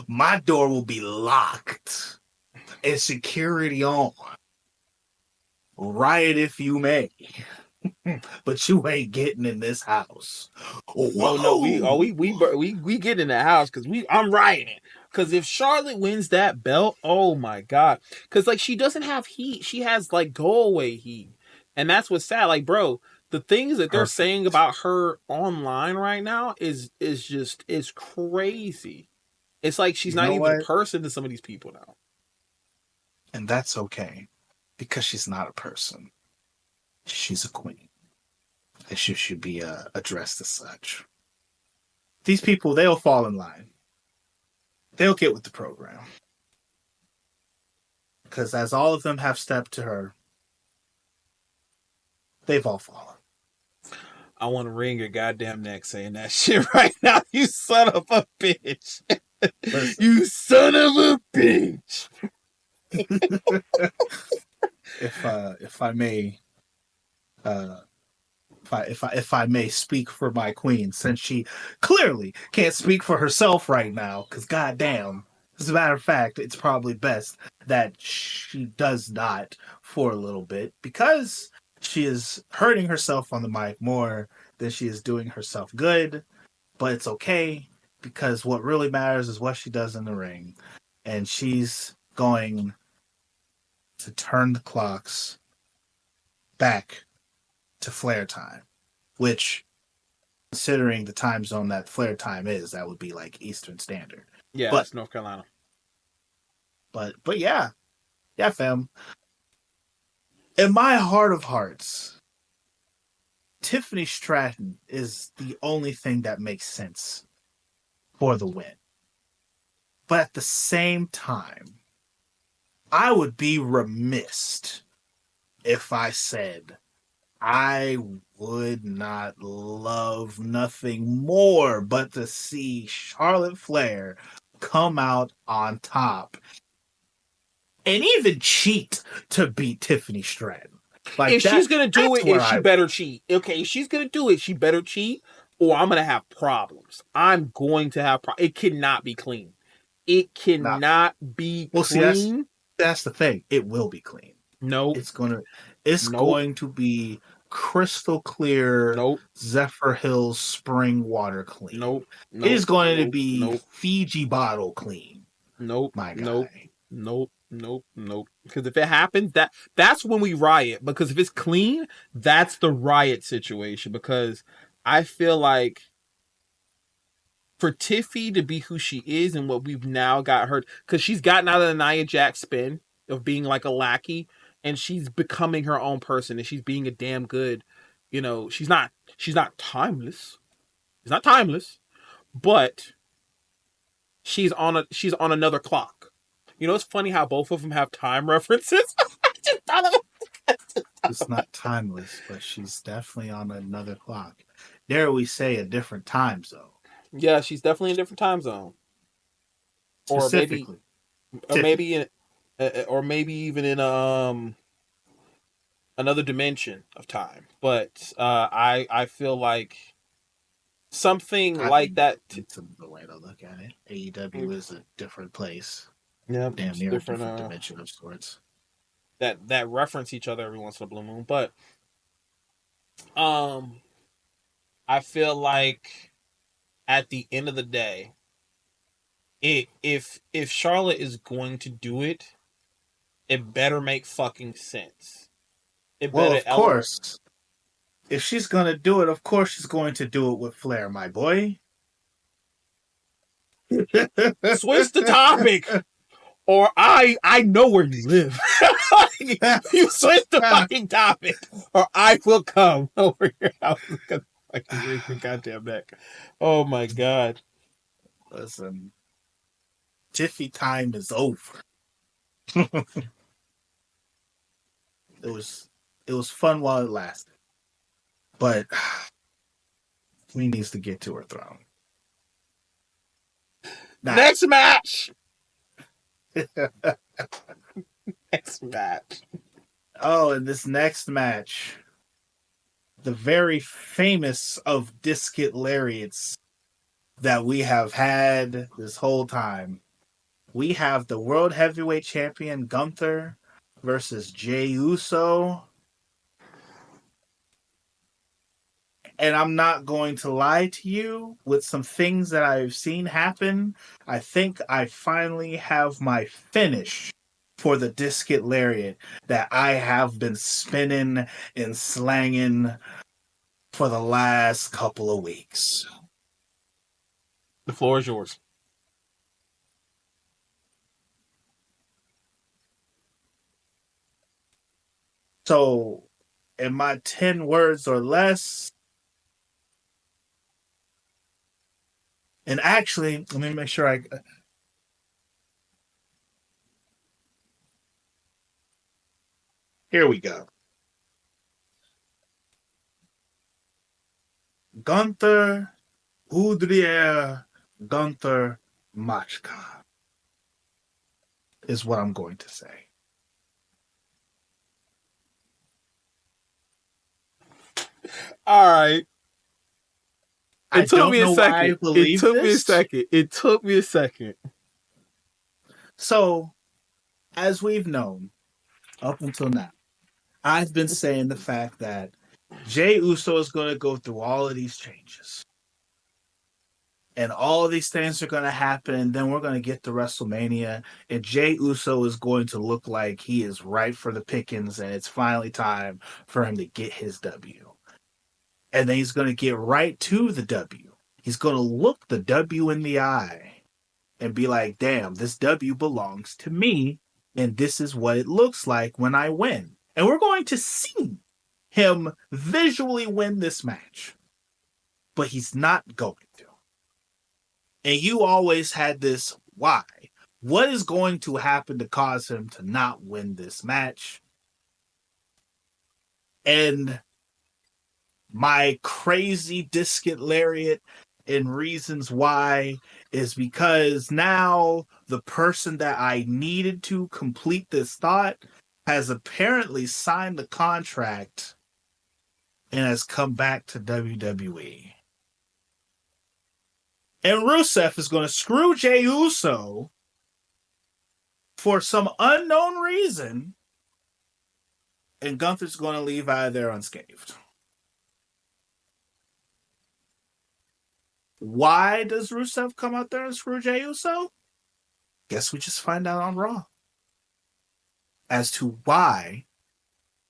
My door will be locked and security on. Riot if you may, but you ain't getting in this house. Oh no, Whoa! we get in the house because I'm rioting. Because if Charlotte wins that belt, oh my god, because like she doesn't have heat, she has like go away heat, and that's what's sad. Like, bro, the things that they're saying Perfect. about her online right now is just is crazy. It's like she's You not know even a what? person to some of these people now. And that's okay because she's not a person. She's a queen. And she should be addressed as such. These people, they'll fall in line. They'll get with the program. Because as all of them have stepped to her, they've all fallen. I want to wring your goddamn neck saying that shit right now, you son of a bitch. Listen, You son of a bitch. if I may uh if I may speak for my queen, since she clearly can't speak for herself right now, because goddamn, as a matter of fact, it's probably best that she does not for a little bit, because she is hurting herself on the mic more than she is doing herself good. But it's okay because what really matters is what she does in the ring, and she's going to turn the clocks back to Flair time, which, considering the time zone that Flair time is, that would be like Eastern Standard. Yeah, But that's North Carolina. but yeah, yeah, fam. In my heart of hearts, Tiffany Stratton is the only thing that makes sense for the win. But at the same time, I would be remiss if I said I would not love nothing more but to see Charlotte Flair come out on top and even cheat to beat Tiffany Stratton. Like If she's that, gonna do that's it, where if she I better cheat. Okay, if she's gonna do it, she better cheat, or I'm gonna have problems. I'm going to have It cannot be clean. It not. cannot be Well, see, clean. that's the thing. It will be clean. Nope. It's gonna it's Nope. going to be crystal clear Nope. Zephyr Hills spring water clean. Nope. It is Nope. going to Nope. be Nope. Fiji bottle clean, Nope. my Nope. guy. Nope. Nope. Nope. Because if it happens, that's when we riot. Because if it's clean, that's the riot situation. Because I feel like for Tiffy to be who she is and what we've now got her, because she's gotten out of the Nia Jax spin of being like a lackey, and she's becoming her own person, and she's being a damn good. She's not timeless. She's not timeless, but she's on another clock. It's funny how both of them have time references. I just thought of It's not timeless, but she's definitely on another clock. Dare we say a different time zone? Yeah, she's definitely in a different time zone, or maybe, Specifically, or Tiffany. maybe in, or maybe even in another dimension of time. But I feel like something I like think that. that's the way to look at it. AEW is a different place, Yeah, damn it's near a different. different dimension of sorts. That reference each other every once in a blue moon, but um, I feel like at the end of the day, if Charlotte is going to do it, it better make fucking sense. It Well, better of elevate. course, if she's gonna do it, of course she's going to do it with Flair, my boy. Switch the topic, or I know where you live. You switch the fucking topic, or I will come over your house and fucking break your goddamn neck. Oh my god. Listen, Tiffy time is over. it was it was fun while it lasted, but we needs to get to her throne now. Next match. Next match. Oh, and this next match, the very famous of Discus Lariats that we have had this whole time. We have the World Heavyweight Champion Gunther versus Jey Uso. And I'm not going to lie to you, with some things that I've seen happen, I think I finally have my finish for the Discus Lariat that I have been spinning and slanging for the last couple of weeks. The floor is yours. So, in my 10 words or less, and actually, let me make sure here we go. Gunther Udrier Gunther Machka is what I'm going to say. All right. I It took don't me a know why I second. It believe took me a this. second. It took me a second. So, as we've known up until now, I've been saying the fact that Jey Uso is going to go through all of these changes. And all of these things are going to happen. And then we're going to get to WrestleMania. And Jey Uso is going to look like he is ripe for the pickings. And it's finally time for him to get his W. And then he's going to get right to the W. He's going to look the W in the eye and be like, damn, this W belongs to me. And this is what it looks like when I win. And we're going to see him visually win this match. But he's not going to. And you always had this why. What is going to happen to cause him to not win this match? And my crazy discus lariat and reasons why is because now the person that I needed to complete this thought has apparently signed the contract and has come back to WWE. And Rusev is going to screw Jey Uso for some unknown reason, and Gunther's going to leave out of there unscathed. Why does Rusev come out there and screw Jey Uso? Guess we just find out on Raw as to why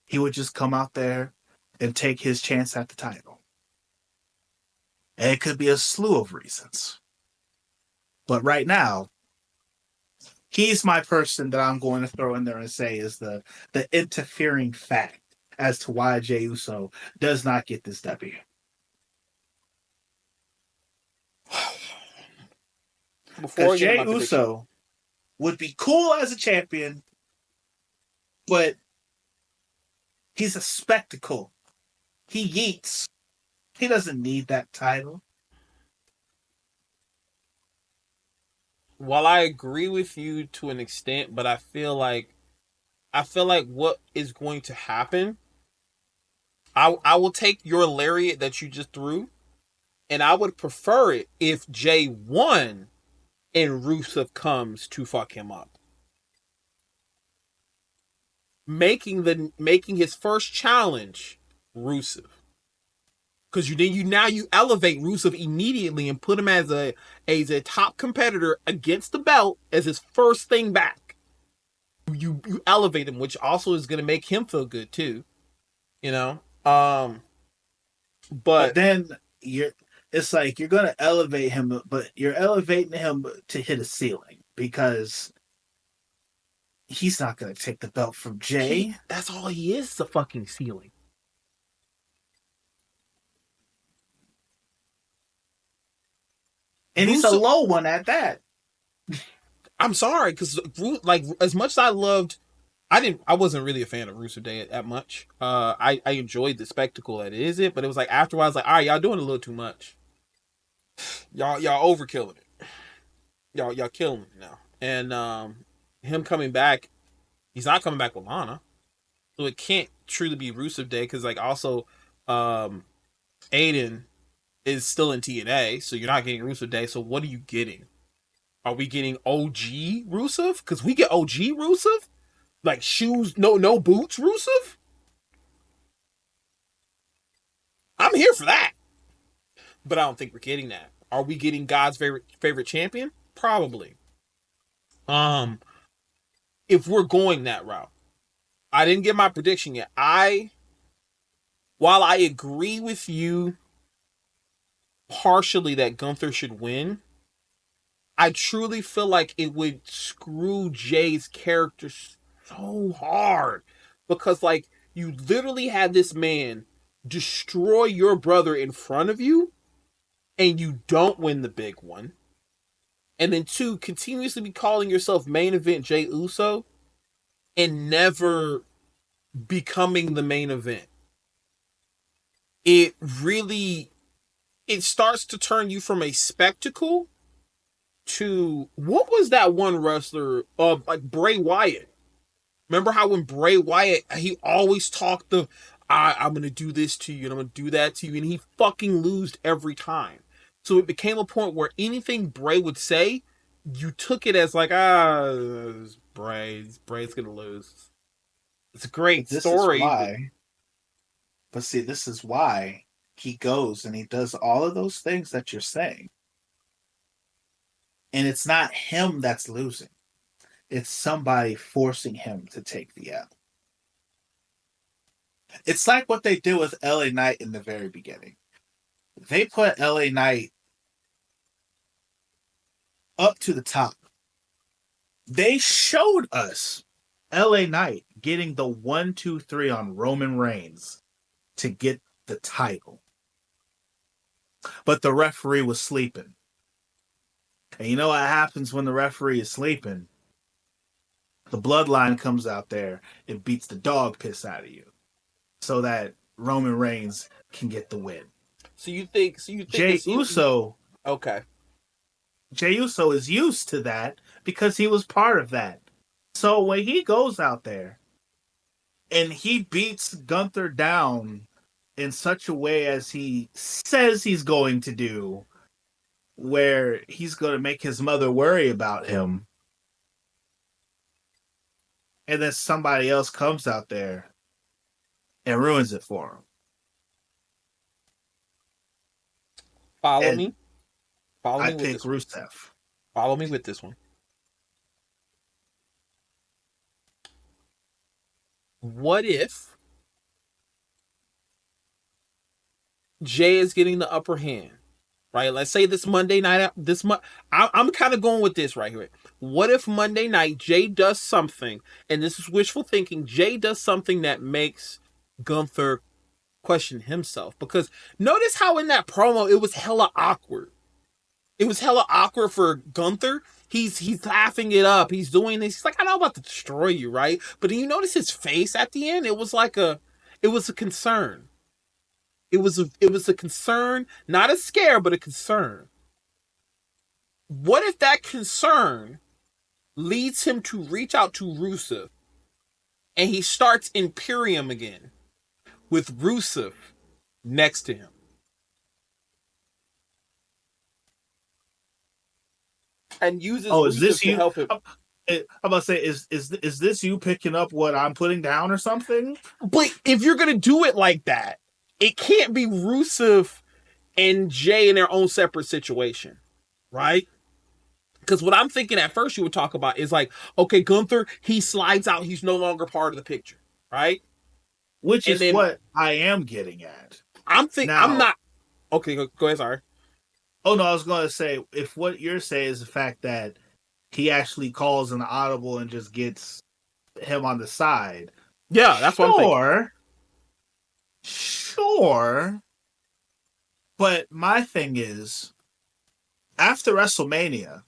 he would just come out there and take his chance at the title. And it could be a slew of reasons. But right now, he's my person that I'm going to throw in there and say is the interfering fact as to why Jey Uso does not get this W. Before I Because get into Jey my prediction, Uso would be cool as a champion, but he's a spectacle. He yeets. He doesn't need that title. while I agree with you to an extent, but I feel like what is going to happen, I will take your lariat that you just threw, and I would prefer it if Jay won and Rusev comes to fuck him up. Making his first challenge Rusev. Because you elevate Rusev immediately and put him as a top competitor against the belt as his first thing back. You elevate him, which also is gonna make him feel good too. You know? But But then it's like you're gonna elevate him, but you're elevating him to hit a ceiling because he's not gonna take the belt from Jay. that's all he is a fucking ceiling. And he's a Rusev, low one at that. I'm sorry, because like as much as I loved, I wasn't really a fan of Rusev Day that much. I enjoyed the spectacle that is it, but it was like after a while, I was like, all right, y'all doing a little too much. Y'all overkilling it. Y'all killing it now. And him coming back, he's not coming back with Lana, so it can't truly be Rusev Day because like also, Aiden is still in TNA, so you're not getting Rusev Day. So what are you getting? Are we getting OG Rusev? Because we get OG Rusev, like shoes, no boots Rusev. I'm here for that, but I don't think we're getting that. Are we getting God's favorite champion? Probably. Um, if we're going that route, I didn't get my prediction yet. While I agree with you partially that Gunther should win, I truly feel like it would screw Jay's character so hard because like you literally had this man destroy your brother in front of you and you don't win the big one. And then two, continuously be calling yourself main event Jay Uso and never becoming the main event. It really it starts to turn you from a spectacle to what was that one wrestler like Bray Wyatt. Remember how when Bray Wyatt he always talked I'm gonna do this to you and I'm gonna do that to you and he fucking lost every time. So it became a point where anything Bray would say, you took it as like Bray's gonna lose. It's a great But this is story, but why. But see, this is why he goes and he does all of those things that you're saying. And it's not him that's losing. It's somebody forcing him to take the L. It's like what they did with LA Knight in the very beginning. They put LA Knight up to the top. They showed us LA Knight getting the 1, 2, 3 on Roman Reigns to get the title. But the referee was sleeping. And you know what happens when the referee is sleeping? The bloodline comes out there and beats the dog piss out of you. so that Roman Reigns can get the win. So you think? So you think Jay it's you? Uso, Okay. Jay Uso is used to that because he was part of that. So when he goes out there and he beats Gunther down in such a way as he says he's going to do, where he's going to make his mother worry about him, and then somebody else comes out there and ruins it for him. Follow And me. Follow I me with pick this one. Rusev. Follow me with this one. What if Jay is getting the upper hand? Right. Let's say this Monday night. I'm kind of going with this right here. What if Monday night Jay does something, and this is wishful thinking? Jay does something that makes Gunther question himself, because notice how in that promo it was hella awkward. It was hella awkward for Gunther. He's laughing it up. He's doing this. He's like, I'm about to destroy you, right? But do you notice his face at the end? It was a concern. It was a concern, not a scare, but a concern. What if that concern leads him to reach out to Rusev and he starts Imperium again with Rusev next to him and uses Oh, is Rusev this to you? help him? I'm about to say, is this you picking up what I'm putting down or something? But if you're gonna do it like that, it can't be Rusev and Jay in their own separate situation, right? Because what I'm thinking at first you would talk about is like, okay, Gunther, he slides out, he's no longer part of the picture, right? Which And is then what I am getting at. I'm Now, not okay. Go ahead, sorry. oh no, I was going to say, if what you're saying is the fact that he actually calls an audible and just gets him on the side, Yeah, that's what I'm thinking. sure, sure. But my thing is, after WrestleMania,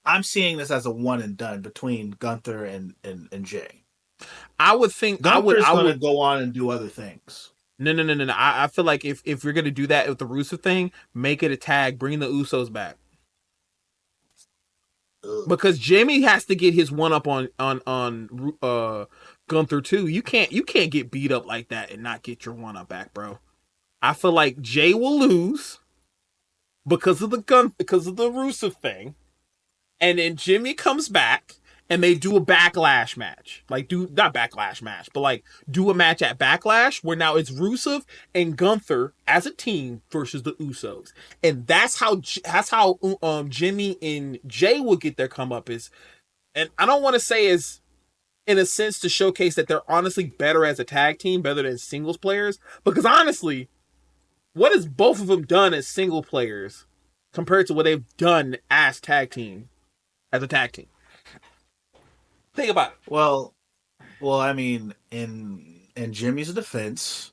I'm seeing this as a one and done between Gunther and Jay. I would think Gunther's I going to would go on and do other things. no. I feel like if you're gonna do that with the Rusev thing, make it a tag, bring the Usos back. Ugh. Because Jimmy has to get his one up Gunther too. You can't get beat up like that and not get your one up back, bro. I feel like Jay will lose because of the Rusev thing, and then Jimmy comes back and they do a backlash match. Like do not backlash match, but like do a match at Backlash where now it's Rusev and Gunther as a team versus the Usos. And that's how Jimmy and Jay will get their come up is, and I don't want to say is in a sense to showcase that they're honestly better as a tag team, better than singles players, because honestly, what has both of them done as single players compared to what they've done as a tag team? Think about it. Well, I mean, in Jimmy's defense,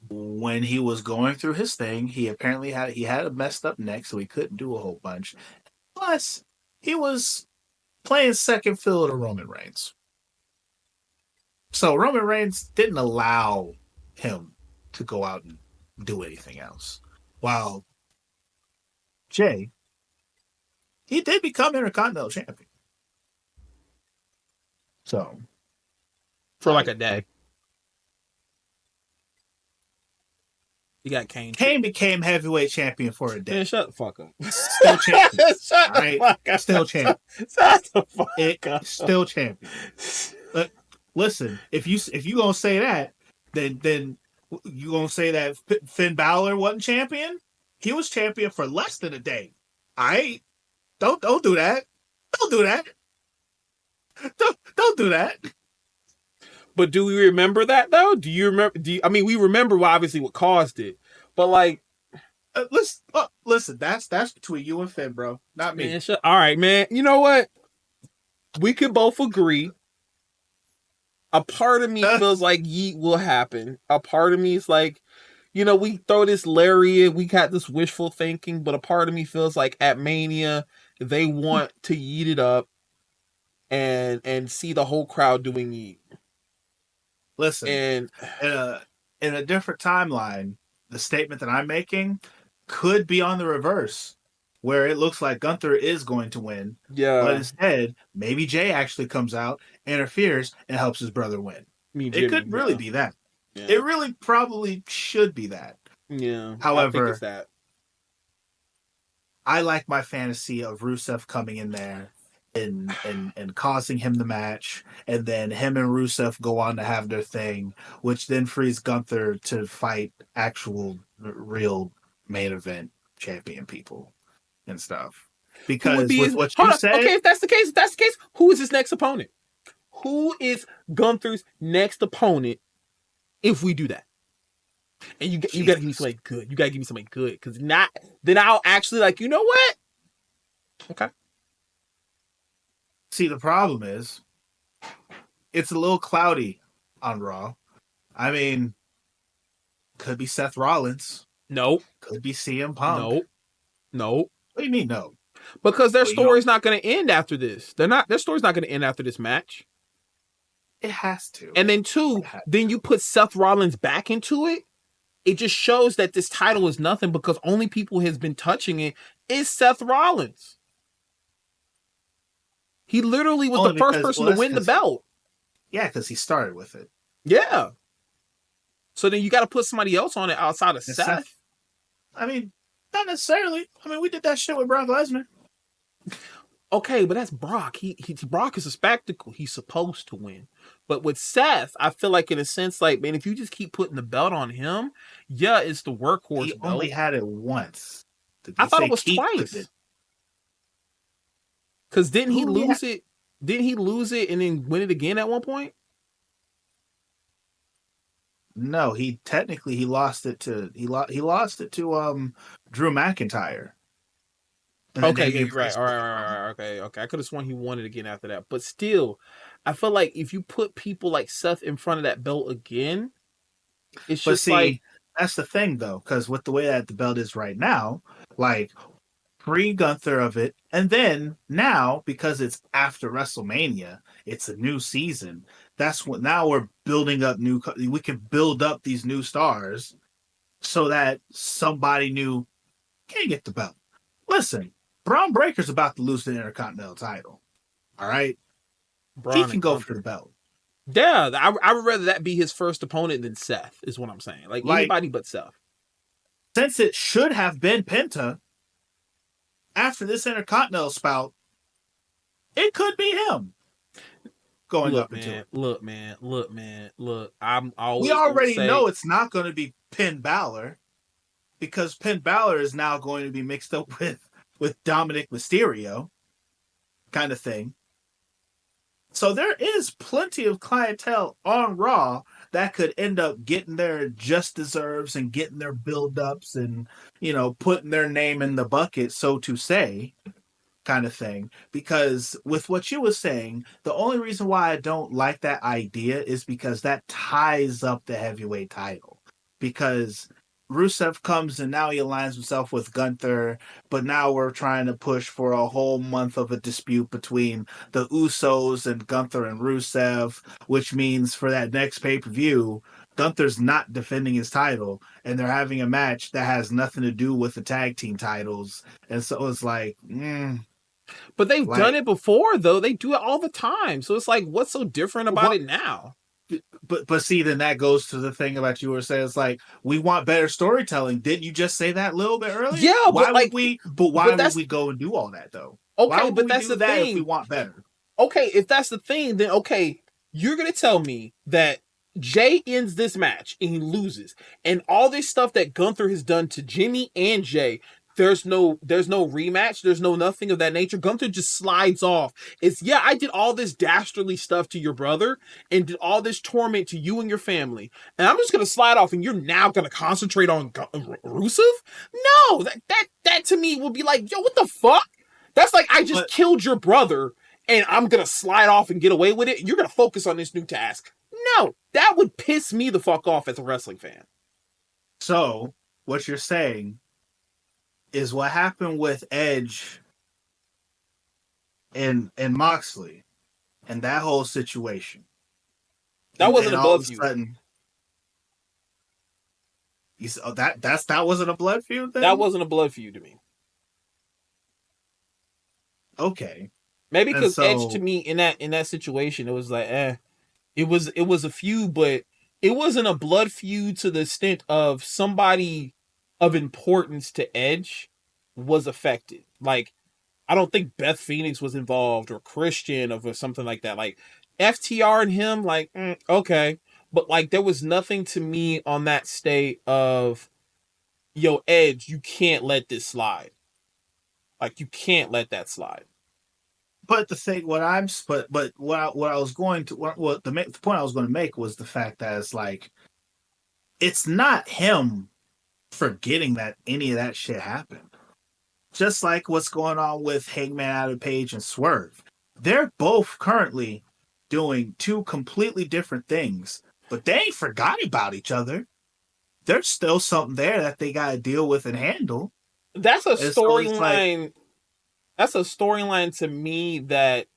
when he was going through his thing, he had a messed up neck, so he couldn't do a whole bunch. Plus, he was playing second fiddle to Roman Reigns. So Roman Reigns didn't allow him to go out and do anything else. While Jay, he did become Intercontinental Champion. So, For like like, a day. You got Kane. Kane became heavyweight champion for a Man, day. shut the fuck up. Still champion. Shut All the right. fuck up. Still champion. Shut the fuck It up. still champion. But listen, if you gonna say that, then you gonna say that Finn Balor wasn't champion? He was champion for less than a day. I don't do that. Don't do that. Don't do that. But do we remember that though? Do you remember? I mean, we remember obviously what caused it, but like, Listen. That's between you and Finn, bro. Not me. man, all right, man. You know what? We could both agree. A part of me feels like yeet will happen. A part of me is like, we throw this Lariat, we got this wishful thinking, but a part of me feels like at Mania they want to yeet it up and see the whole crowd doing yeet. Listen, And in a different timeline, the statement that I'm making could be on the reverse, where it looks like Gunther is going to win, but yeah, instead, maybe Jay actually comes out, interferes, and helps his brother win. me It Jimmy, could really yeah, be that. yeah, It really probably should be that. yeah. I think it's However, that. I like my fantasy of Rusev coming in there and causing him the match, and then him and Rusev go on to have their thing, which then frees Gunther to fight actual real main event champion people and stuff. Who would Because be with his? what Hold you on. Okay, said, if that's the case, who is his next opponent? Who is Gunther's next opponent? If we do that, and you got to give me Jesus. somebody good. You got to give me somebody good, because not then I'll actually like. You know what? Okay. See, the problem is it's a little cloudy on Raw. I mean, could be Seth Rollins, No. could be CM Punk. No. No. What do you mean no? Because their Well, you know, story's not going to end after this. They're not. Their story's not going to end after this match. it has to. And then two, It has then to. you put Seth Rollins back into it. It just shows that this title is nothing because only people who has been touching it is Seth Rollins. He literally was the Only first because, person well, to that's win the because, belt. yeah, because he started with it. Yeah. So then you got to put somebody else on it outside of And Seth. Seth, I mean, not necessarily. I mean, we did that shit with Brock Lesnar. Okay, but that's Brock. Brock is a spectacle. He's supposed to win. But with Seth, I feel like in a sense, like, man, if you just keep putting the belt on him, yeah, it's the He workhorse only belt. had it once. Did I he thought it say was keep? But twice. Cause didn't he who did he have? lose it? Didn't he lose it and then win it again at one point? No, he lost it to he lost it to Drew McIntyre, and then Okay, yeah, Damian you're right. Priest All right, took all it right, from all him. right. Okay, okay. I could have sworn he won it again after that. But still, I feel like if you put people like Seth in front of that belt again, it's But just like, see, that's the thing though, because with the way that the belt is right now, like pre Gunther of it, and then now because it's after WrestleMania, it's a new season. That's what now we're building up new. We can build up these new stars so that somebody new can get the belt. Listen, Braun Breaker's about to lose the Intercontinental title. All right, he Braun can and go for the Gunther. belt. Yeah, I would rather that be his first opponent than Seth, is what I'm saying. Like Like anybody but Seth. since it should have been Penta after this Intercontinental spout, it could be him going Look, up into man, it. look, man, look, man, look. I'm We always gonna already say, know it's not going to be Finn Balor because Finn Balor is now going to be mixed up with Dominic Mysterio, kind of thing. So there is plenty of clientele on Raw that could end up getting their just deserves and getting their build ups and putting their name in the bucket, so to say, kind of thing. Because with what you were saying, the only reason why I don't like that idea is because that ties up the heavyweight title. Because Rusev comes and now he aligns himself with Gunther, but now we're trying to push for a whole month of a dispute between the Usos and Gunther and Rusev, which means for that next pay per view, Gunther's not defending his title, and they're having a match that has nothing to do with the tag team titles. And so it's like, but they've done like, it before though. They do it all the time. So it's like, what's so different about what? it now? But see, then that goes to the thing about you were saying. It's like we want better storytelling. Didn't you just say that a little bit earlier? Yeah, but Why would like, we? But why but would that's we go and do all that though? Why okay. would But we that's do the that if we thing. want better? Okay, if that's the thing, then okay, you're gonna tell me that Jay ends this match and he loses, and all this stuff that Gunther has done to Jimmy and Jay. There's no rematch. There's no nothing of that nature. Gunther just slides off. It's yeah, I did all this dastardly stuff to your brother and did all this torment to you and your family, and I'm just gonna slide off, and you're now gonna concentrate on Rusev? No, that to me would be like, yo, what the fuck? That's like I just But killed your brother and I'm gonna slide off and get away with it. You're gonna focus on this new task. No, that would piss me the fuck off as a wrestling fan. so what you're saying is what happened with Edge and Moxley and that whole situation. That wasn't and a all blood of a feud. sudden, you said, oh, that wasn't a blood feud That then. wasn't a blood feud to me. Okay, Maybe and because Edge to so, me in that situation, it was like, it was a feud, but it wasn't a blood feud to the extent of somebody of importance to Edge was affected. Like, I don't think Beth Phoenix was involved or Christian or something like that. Like FTR and him, like okay, but like there was nothing to me on that state of yo Edge. You can't let this slide. Like you can't let that slide. but the thing, what I was going to, what the point I was going to make was the fact that it's like it's not him forgetting that any of that shit happened. Just like what's going on with Hangman Adam Page and Swerve. They're both currently doing two completely different things, but they ain't forgot about each other. There's still something there that they got to deal with and handle. That's a And so it's like, storyline. That's a storyline to me that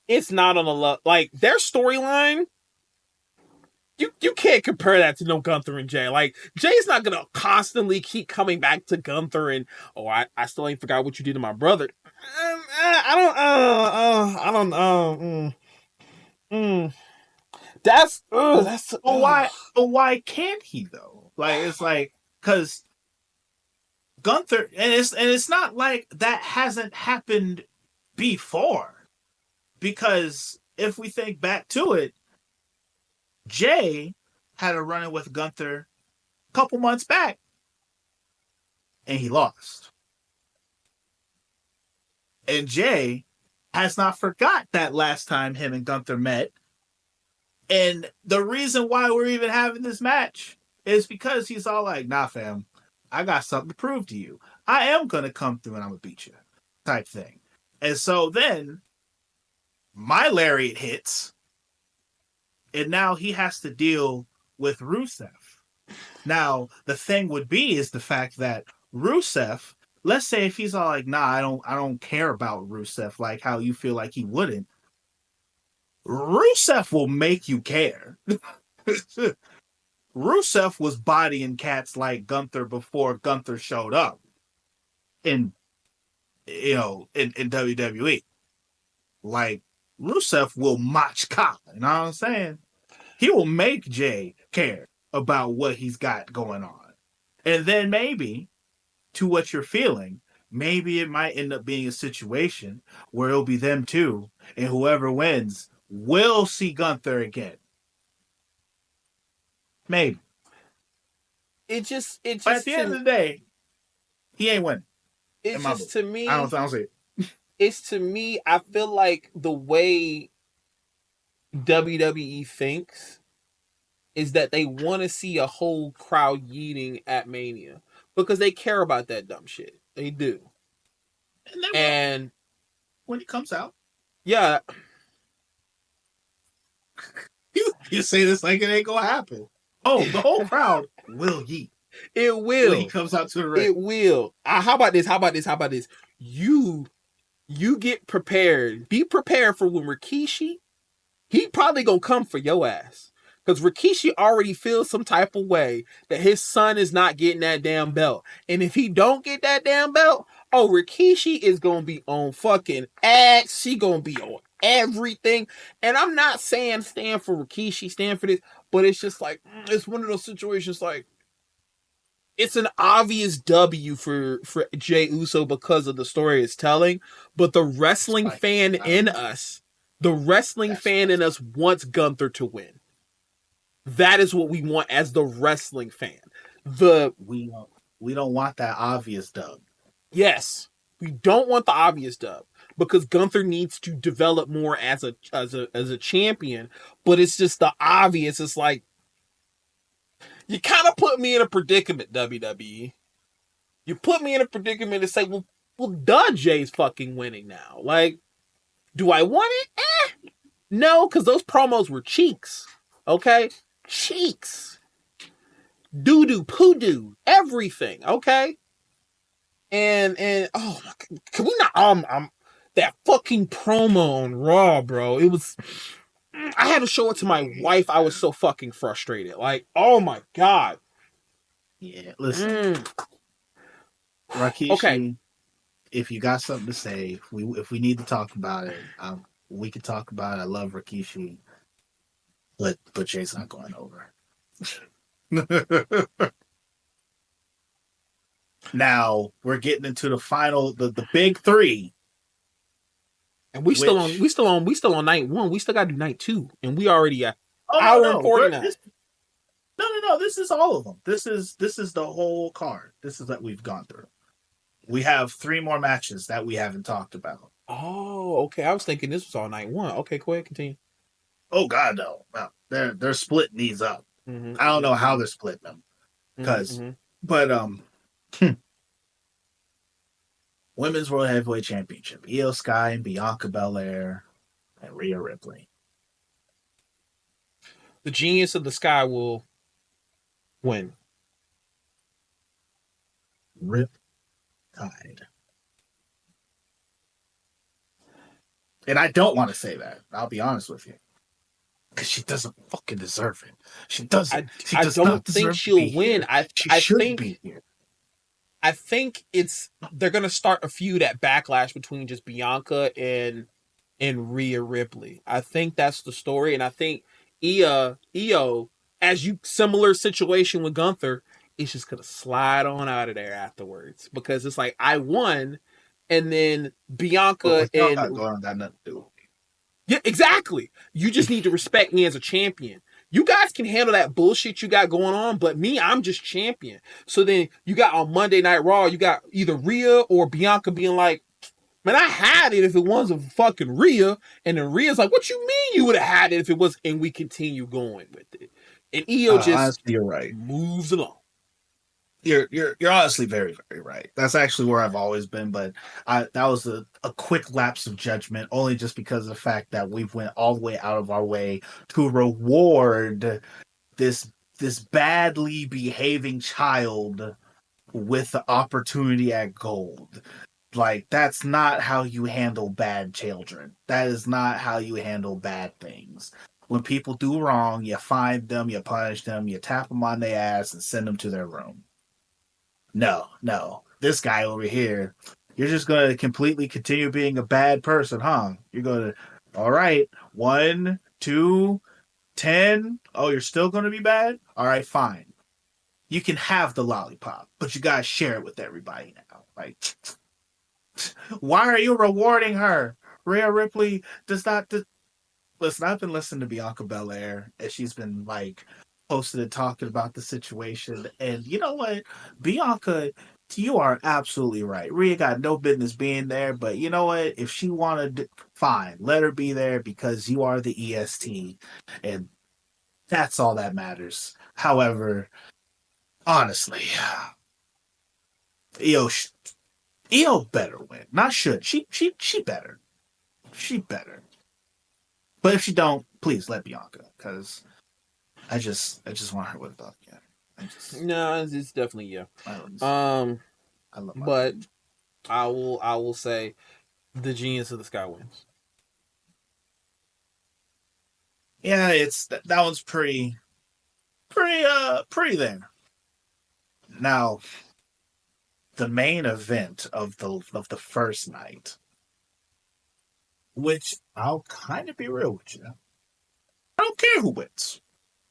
it's not on a like their storyline. You can't compare that to no Gunther and Jay. Like Jay's not gonna constantly keep coming back to Gunther and I still ain't forgot what you did to my brother. I don't that's that's but why can't he though? Like it's like because Gunther, and it's not like that hasn't happened before. Because if we think back to it, Jay had a run in with Gunther a couple months back, and he lost. And Jay has not forgot that last time him and Gunther met. And the reason why we're even having this match is because he's all like, nah, fam, I got something to prove to you. I am going to come through and I'm going to beat you, type thing. And so then my Lariat hits, and now he has to deal with Rusev. Now, the thing would be is the fact that Rusev, let's say if he's all like, nah, I don't care about Rusev, like how you feel like he wouldn't, Rusev will make you care. Rusev was bodying cats like Gunther before Gunther showed up in in WWE. Like Rusev will match Ka, you know what I'm saying? He will make Jay care about what he's got going on. And then maybe to what you're feeling, maybe it might end up being a situation where it'll be them two, and whoever wins will see Gunther again. Maybe. it But at just the end to of the day, he ain't winning in it's my just book. to I me don't see it. it's to me I feel like the way WWE thinks is that they want to see a whole crowd yeeting at Mania because they care about that dumb shit. They do. And they will And when he comes out. yeah, You say this like it ain't gonna happen. Oh, the whole crowd will yeet it when he will. comes out to the ring. It will. How about this? How about this? How about this? You you get prepared. Be prepared for when Rikishi, he probably gonna come for your ass. Because Rikishi already feels some type of way that his son is not getting that damn belt. And if he don't get that damn belt, oh, Rikishi is gonna be on fucking ads. She gonna be on everything. And I'm not saying stand for Rikishi, stand for this, but it's just like it's one of those situations like it's an obvious W for Jey Uso because of the story it's telling, but That's why the wrestling that's fan why in us wants Gunther to win. That is what we want as the wrestling fan. The we don't we don't want that obvious dub. yes, we don't want the obvious dub because Gunther needs to develop more as a champion, but it's just the obvious. It's like you kind of put me in a predicament, WWE. You put me in a predicament to say, well, duh, Jay's fucking winning now. Like, do I want it? No, because those promos were cheeks. Okay? Cheeks. Doo doo, poo doo, everything. Okay? And oh my God, can we not that fucking promo on Raw, bro? It was I had to show it to my wife. I was so fucking frustrated. Like, oh my god. Yeah, listen, Mm. Okay, Rakishi, if you got something to say, if we need to talk about it, we can talk about it. I love Rakishi, but Jay's not going over. Now we're getting into the final, the big three, and which we still on night one. We still got to do night two, and we already at oh no hour and no, 49. no, this is all of them. This is the whole card. This is that we've gone through. We have three more matches that we haven't talked about. Oh, okay. I was thinking this was all night one. Okay, go ahead, continue. Oh God, no. They're splitting these up. Mm-hmm, I don't know how mm-hmm, they're splitting them mm-hmm, because, mm-hmm. but Women's World Heavyweight Championship: Io Sky and Bianca Belair and Rhea Ripley. The genius of the sky will win. Rip Tide. And I don't want to say that. I'll be honest with you. Because she doesn't fucking deserve it. She doesn't. She I does not don't think deserve to be she'll win. here. She should be here. I think it's they're gonna start a feud at Backlash between just Bianca and Rhea Ripley. I think that's the story, and I think Io, as you similar situation with Gunther, is just gonna slide on out of there afterwards because it's like I won, and then But Bianca what y'all got and going on got nothing to do. yeah, exactly. You just need to respect me as a champion. You guys can handle that bullshit you got going on, but me, I'm just champion. So then you got on Monday Night Raw, you got either Rhea or Bianca being like, man, I had it if it wasn't fucking Rhea. And then Rhea's like, what you mean you would have had it if it was? And we continue going with it. And Io just Honestly, you're right. moves along. You're honestly very very right. That's actually where I've always been, but that was a quick lapse of judgment, only just because of the fact that we've went all the way out of our way to reward this badly behaving child with the opportunity at gold. Like that's not how you handle bad children. That is not how you handle bad things. When people do wrong, you find them, you punish them, you tap them on their ass and send them to their room. No. This guy over here, you're just going to completely continue being a bad person, huh? You're going to, all right, 1, 2, 10. Oh, you're still going to be bad? All right, fine. You can have the lollipop, but you got to share it with everybody now. Like, why are you rewarding her? Rhea Ripley does not. Listen, I've been listening to Bianca Belair, and she's been like posted and talking about the situation. And you know what, Bianca, you are absolutely right. Rhea got no business being there, but you know what? If she wanted, fine, let her be there because you are the EST, and that's all that matters. However, honestly, Io, Io better win. Not should. She better. She better. But if she don't, please let Bianca, because I just want her with Buck. Yeah, No, it's definitely yeah. I love, Um, I love my but queen. I will say the genius of the sky wins. Yeah, it's that one's pretty there. Now the main event of the first night, which I'll kind of be real with you. I don't care who wins.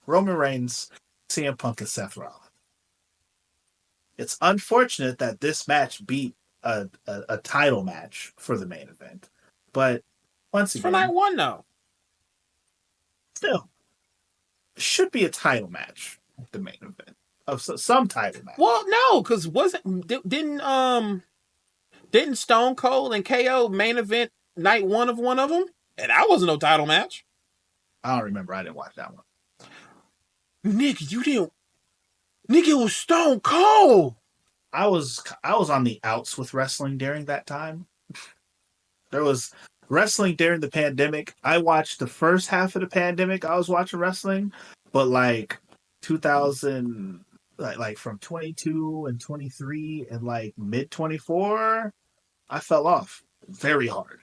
Roman Reigns, CM Punk, and Seth Rollins. It's unfortunate that this match beat a title match for the main event, but once It's for night again, one though. still should be a title match. The main event of some title match. Well, no, because didn't Stone Cold and KO main event night one of them, and that wasn't no title match. I don't remember. I didn't watch that one. Nick, you didn't. Nick, it was Stone Cold. I was on the outs with wrestling during that time. There was wrestling during the pandemic. I watched the first half of the pandemic. I was watching wrestling, but like 2000, like from 22 and 23 and like mid 24, I fell off very hard.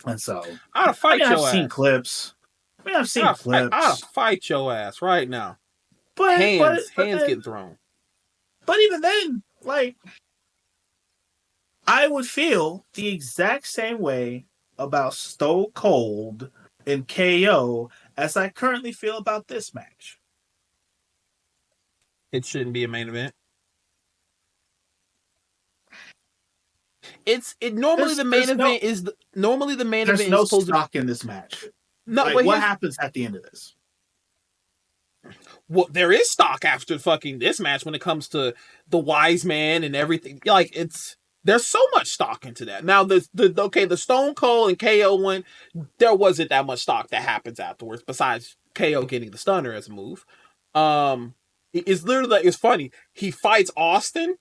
And so, I'd I mean, fight I've your seen ass. clips. I mean, I've seen I'd clips, fight your ass right now. but but but Hands then, getting thrown. but even then, like I would feel the exact same way about Stone Cold and KO as I currently feel about this match. It shouldn't be a main event. Normally the main There's no event is normally the main there's event is no supposed to. stock in this match. No, Like, but what here's happens at the end of this? well, there is stock after fucking this match when it comes to the wise man and everything. Like there's so much stock into that. Now the Stone Cold and KO one, there wasn't that much stock that happens afterwards besides KO getting the stunner as a move. It's literally like, it's funny. He fights Austin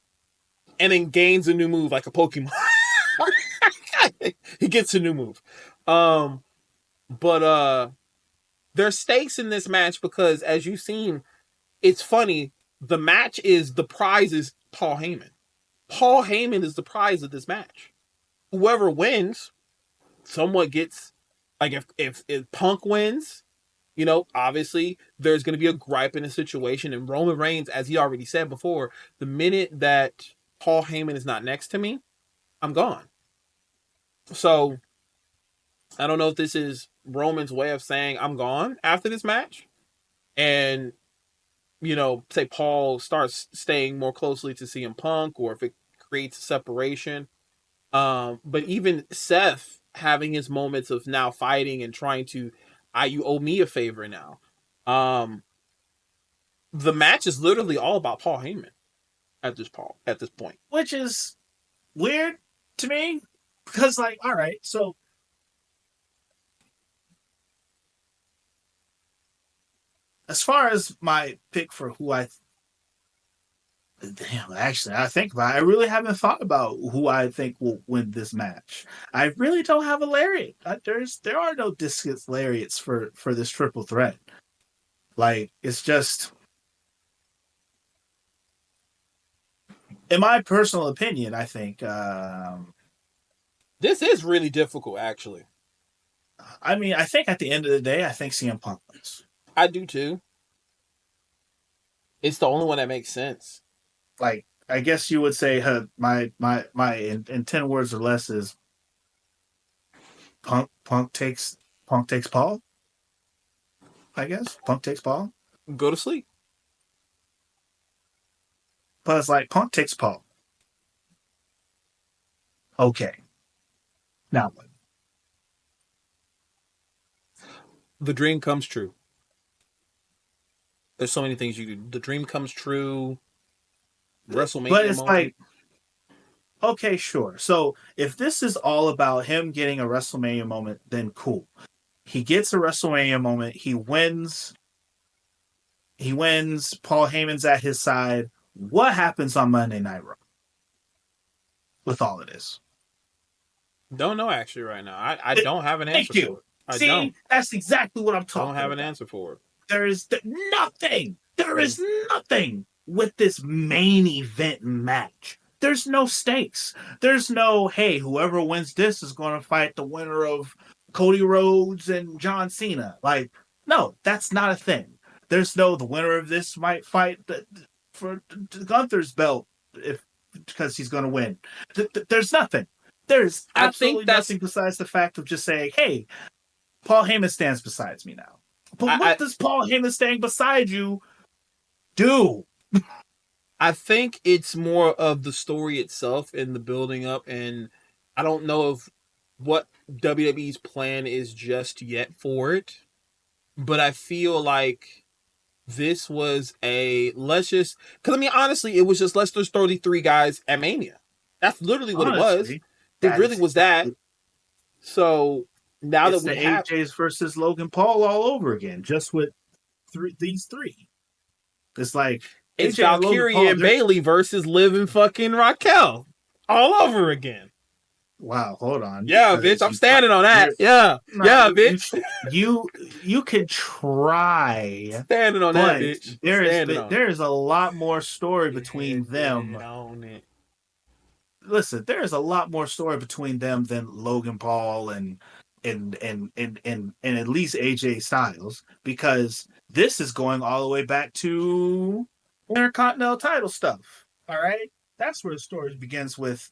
and then gains a new move like a Pokemon. He gets a new move. But there's stakes in this match because as you've seen, it's funny. The prize is Paul Heyman. Paul Heyman is the prize of this match. Whoever wins, someone gets like if Punk wins, obviously there's going to be a gripe in the situation. And Roman Reigns, as he already said before, the minute that Paul Heyman is not next to me, I'm gone. So I don't know if this is Roman's way of saying I'm gone after this match, and say Paul starts staying more closely to CM Punk, or if it creates a separation. But even Seth having his moments of now fighting and trying to, you owe me a favor now. Um, the match is literally all about Paul Heyman at this point. Which is weird to me because, like, all right, so as far as my pick for who damn, actually, I think about it, I really haven't thought about who I think will win this match. I really don't have a lariat. There are no discus lariats for this triple threat. Like, it's just, in my personal opinion, I think. This is really difficult, actually. I mean, I think at the end of the day, I think CM Punk wins. I do too. It's the only one that makes sense. Like, I guess you would say, my in 10 words or less is Punk takes Paul. I guess Punk takes Paul, Go to sleep. but it's like Punk takes Paul. Okay, now what? The dream comes true. There's so many things you do. The dream comes true. But WrestleMania it's like, moment. okay, sure. So if this is all about him getting a WrestleMania moment, then cool. He gets a WrestleMania moment. He wins. He wins. Paul Heyman's at his side. What happens on Monday Night Raw with all of this? Don't know actually right now. I It, don't have an Thank answer for you. it. I See, don't. that's exactly what I'm Don't talking have an about. answer for it. There is nothing. There is nothing with this main event match. There's no stakes. There's no, hey, whoever wins this is going to fight the winner of Cody Rhodes and John Cena. Like, no, that's not a thing. There's no, the winner of this might fight for Gunther's belt if because he's going to win. There's nothing. There's I think absolutely that's nothing besides the fact of just saying, hey, Paul Heyman stands beside me now. But what I does Paul Heyman standing beside you do? I think it's more of the story itself and the building up, and I don't know if what WWE's plan is just yet for it, but I feel like this was a let's just because I mean honestly, it was just let's just throw the three guys at Mania. That's literally what it was. Honestly, It that really is was that. exactly. So now that It's we the have AJ's versus Logan Paul all over again, just with these three. It's like it's AJ and Logan Valkyria Paul. and They're Bailey versus Liv and fucking Raquel all over again. wow. Hold on, Yeah, bitch, I'm standing on that. you're Yeah, not yeah, bitch, you can try, standing on that, but bitch, standing on it. there is a lot more story between Standing them. on it. Listen, there is a lot more story between them than Logan Paul and and at least AJ Styles, because this is going all the way back to Intercontinental title stuff. All right, that's where the story begins with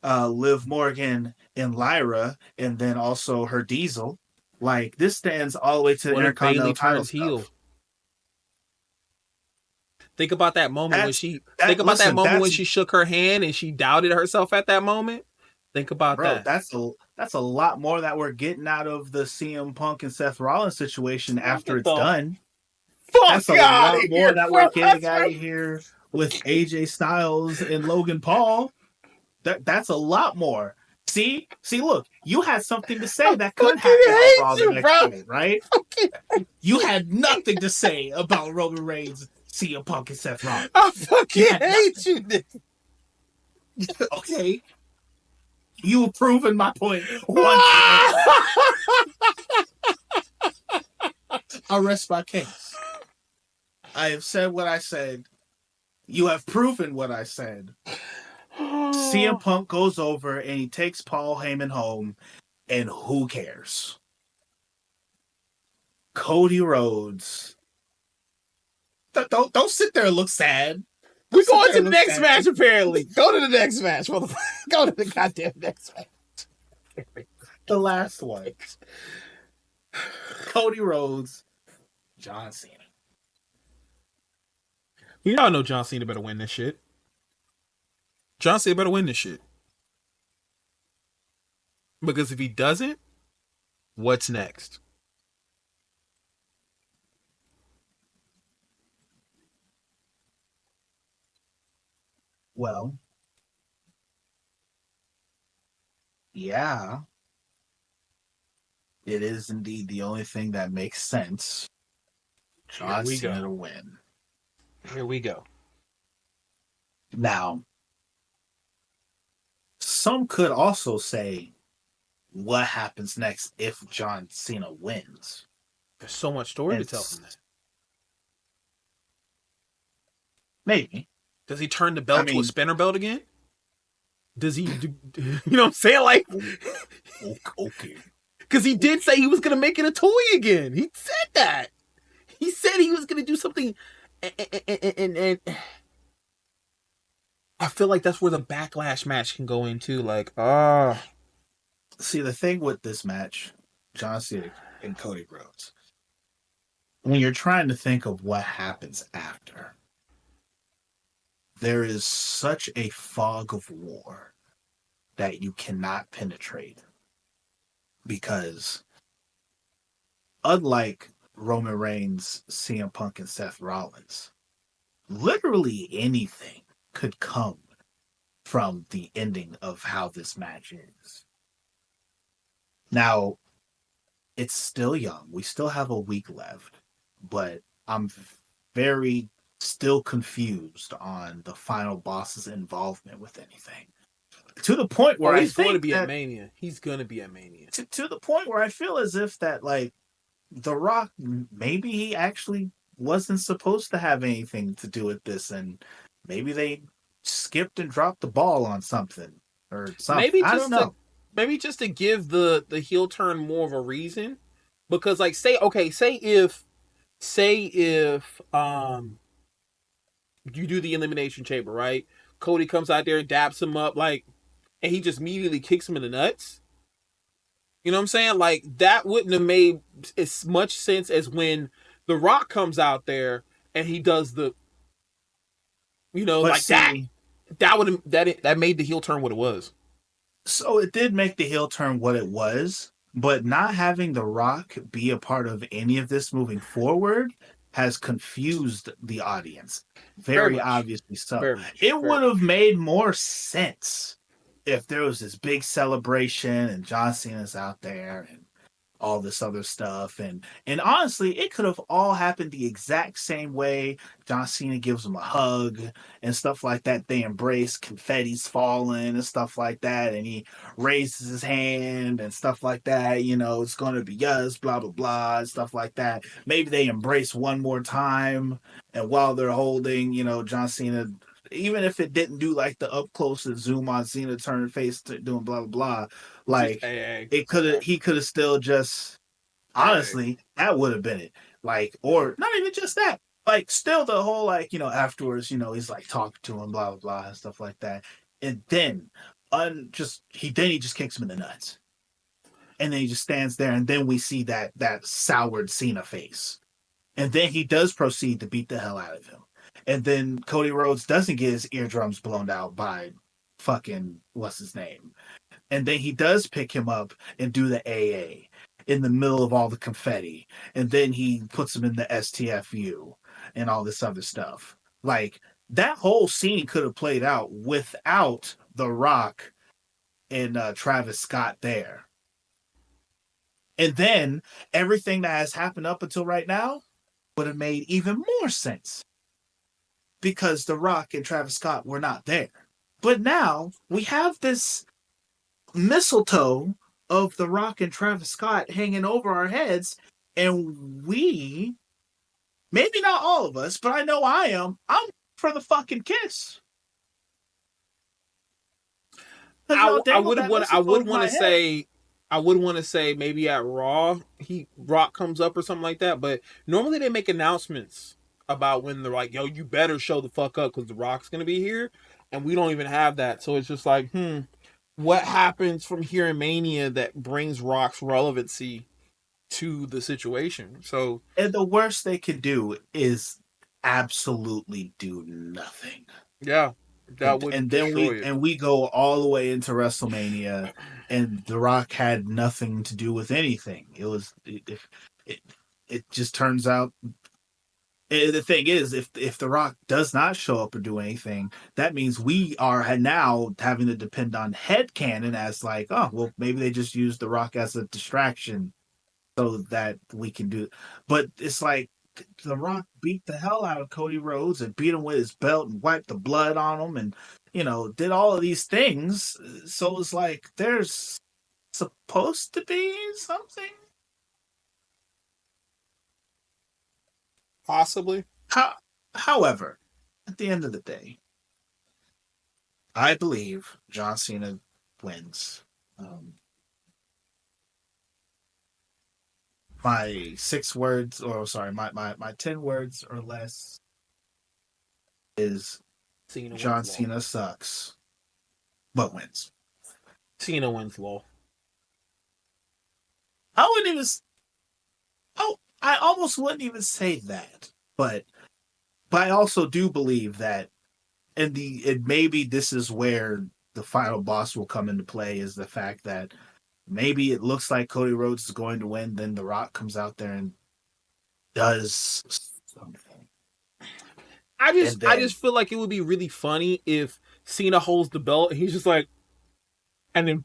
Liv Morgan and Lyra, and then also her Diesel. Like this stands all the way to the What if Bailey Intercontinental title turns heel? stuff. Think about that moment when That's she think that. about that Listen, moment when that's she shook her hand and she doubted herself at that moment. Think about bro. that. That's a lot more that we're getting out of the CM Punk and Seth Rollins situation after Get it's the done. That's a fuck out of lot more here, that we're bro. getting That's out of right. here with AJ Styles and Logan Paul. That's a lot more. See, look, you had something to say I that could fucking happen on hate Raw the you, next bro. night, right? Fucking, You had nothing to say about Roman Reigns, CM Punk, and Seth Rollins. I You fucking had nothing. hate you. Okay, you have proven my point once again. I rest my case. I have said what I said. You have proven what I said. CM Punk goes over and he takes Paul Heyman home, and who cares? Cody Rhodes. Don't sit there and look sad. We Don't sit going there to and the look next sad. match, apparently. Go to the next match, motherfucker. Go to the goddamn next match. The last one. Cody Rhodes, John Cena. We all know John Cena better win this shit. John Cena better win this shit. Because if he doesn't, what's next? Well, yeah, it is indeed the only thing that makes sense. Here John we Cena go. to win. Here we go. Now, some could also say, what happens next if John Cena wins? There's so much story to And tell from that. maybe. Does he turn the I belt to a mean, spinner belt again? Does he do, you know what I'm saying? Like, okay. because he did say he was going to make it a toy again. He said that. He said he was going to do something. And I feel like that's where the backlash match can go into. Like, See, the thing with this match, John Cena and Cody Rhodes, when you're trying to think of what happens after, there is such a fog of war that you cannot penetrate. Because unlike Roman Reigns, CM Punk, and Seth Rollins, literally anything could come from the ending of how this match is. Now, it's still young. We still have a week left, but I'm very still confused on the final boss's involvement with anything. To the point where oh, I he's going to think be at that Mania. He's going to be at Mania. to the point where I feel as if that like The Rock, maybe he actually wasn't supposed to have anything to do with this, and maybe they skipped and dropped the ball on something or something. Maybe I don't just to know. maybe just to give the heel turn more of a reason, because like say if you do the elimination chamber, right? Cody comes out there and daps him up, like, and he just immediately kicks him in the nuts. You know what I'm saying? Like that wouldn't have made as much sense as when The Rock comes out there and he does the, But like that. see, That would have that made the heel turn what it was. so it did make the heel turn what it was, but not having The Rock be a part of any of this moving forward has confused the audience. Very Very much, obviously so. very much, It very would have much. made more sense if there was this big celebration and John Cena's out there and all this other stuff, and honestly it could have all happened the exact same way. John Cena gives him a hug and stuff like that, they embrace, confetti's falling and stuff like that, and he raises his hand and stuff like that, it's going to be us, blah blah blah, and stuff like that. Maybe they embrace one more time, and while they're holding, John Cena even if it didn't do like the up close and zoom on Cena turning face doing blah blah blah, Just like AA. it could have he could have still just AA. honestly that would have been it. Like, or not even just that. Like still the whole like, afterwards, he's like talking to him, blah blah blah and stuff like that. And then he just kicks him in the nuts. And then he just stands there and then we see that soured Cena face. And then he does proceed to beat the hell out of him. And then Cody Rhodes doesn't get his eardrums blown out by fucking what's his name. And then he does pick him up and do the AA in the middle of all the confetti. And then he puts him in the STFU and all this other stuff. Like that whole scene could have played out without The Rock and Travis Scott there. And then everything that has happened up until right now would have made even more sense because The Rock and Travis Scott were not there. But now we have this mistletoe of The Rock and Travis Scott hanging over our heads, and we, maybe not all of us, but I know I'm for the fucking kiss. Because y'all I dangled would that want mistletoe over my head. I would want to say maybe at Raw Rock comes up or something like that, but normally they make announcements about when they're like, "Yo, you better show the fuck up because the Rock's gonna be here," and we don't even have that. So it's just like, what happens from here in Mania that brings Rock's relevancy to the situation? So And the worst they could do is absolutely do nothing. yeah, that would And then destroy it. we go all the way into WrestleMania, and The Rock had nothing to do with anything. It it just turns out. The thing is, if The Rock does not show up or do anything, that means we are now having to depend on headcanon as like, oh well, maybe they just use The Rock as a distraction so that we can do. But it's like The Rock beat the hell out of Cody Rhodes and beat him with his belt and wiped the blood on him and did all of these things. So it's like there's supposed to be something. Possibly. However, at the end of the day, I believe John Cena wins. My 6 words, or sorry, my 10 words or less is Cena John wins law. Cena sucks, but wins. Cena wins law. I wouldn't even. Oh, I almost wouldn't even say that, but I also do believe that, and maybe this is where the final boss will come into play is the fact that maybe it looks like Cody Rhodes is going to win, then The Rock comes out there and does something, and I then just feel like it would be really funny if Cena holds the belt and he's just like, and then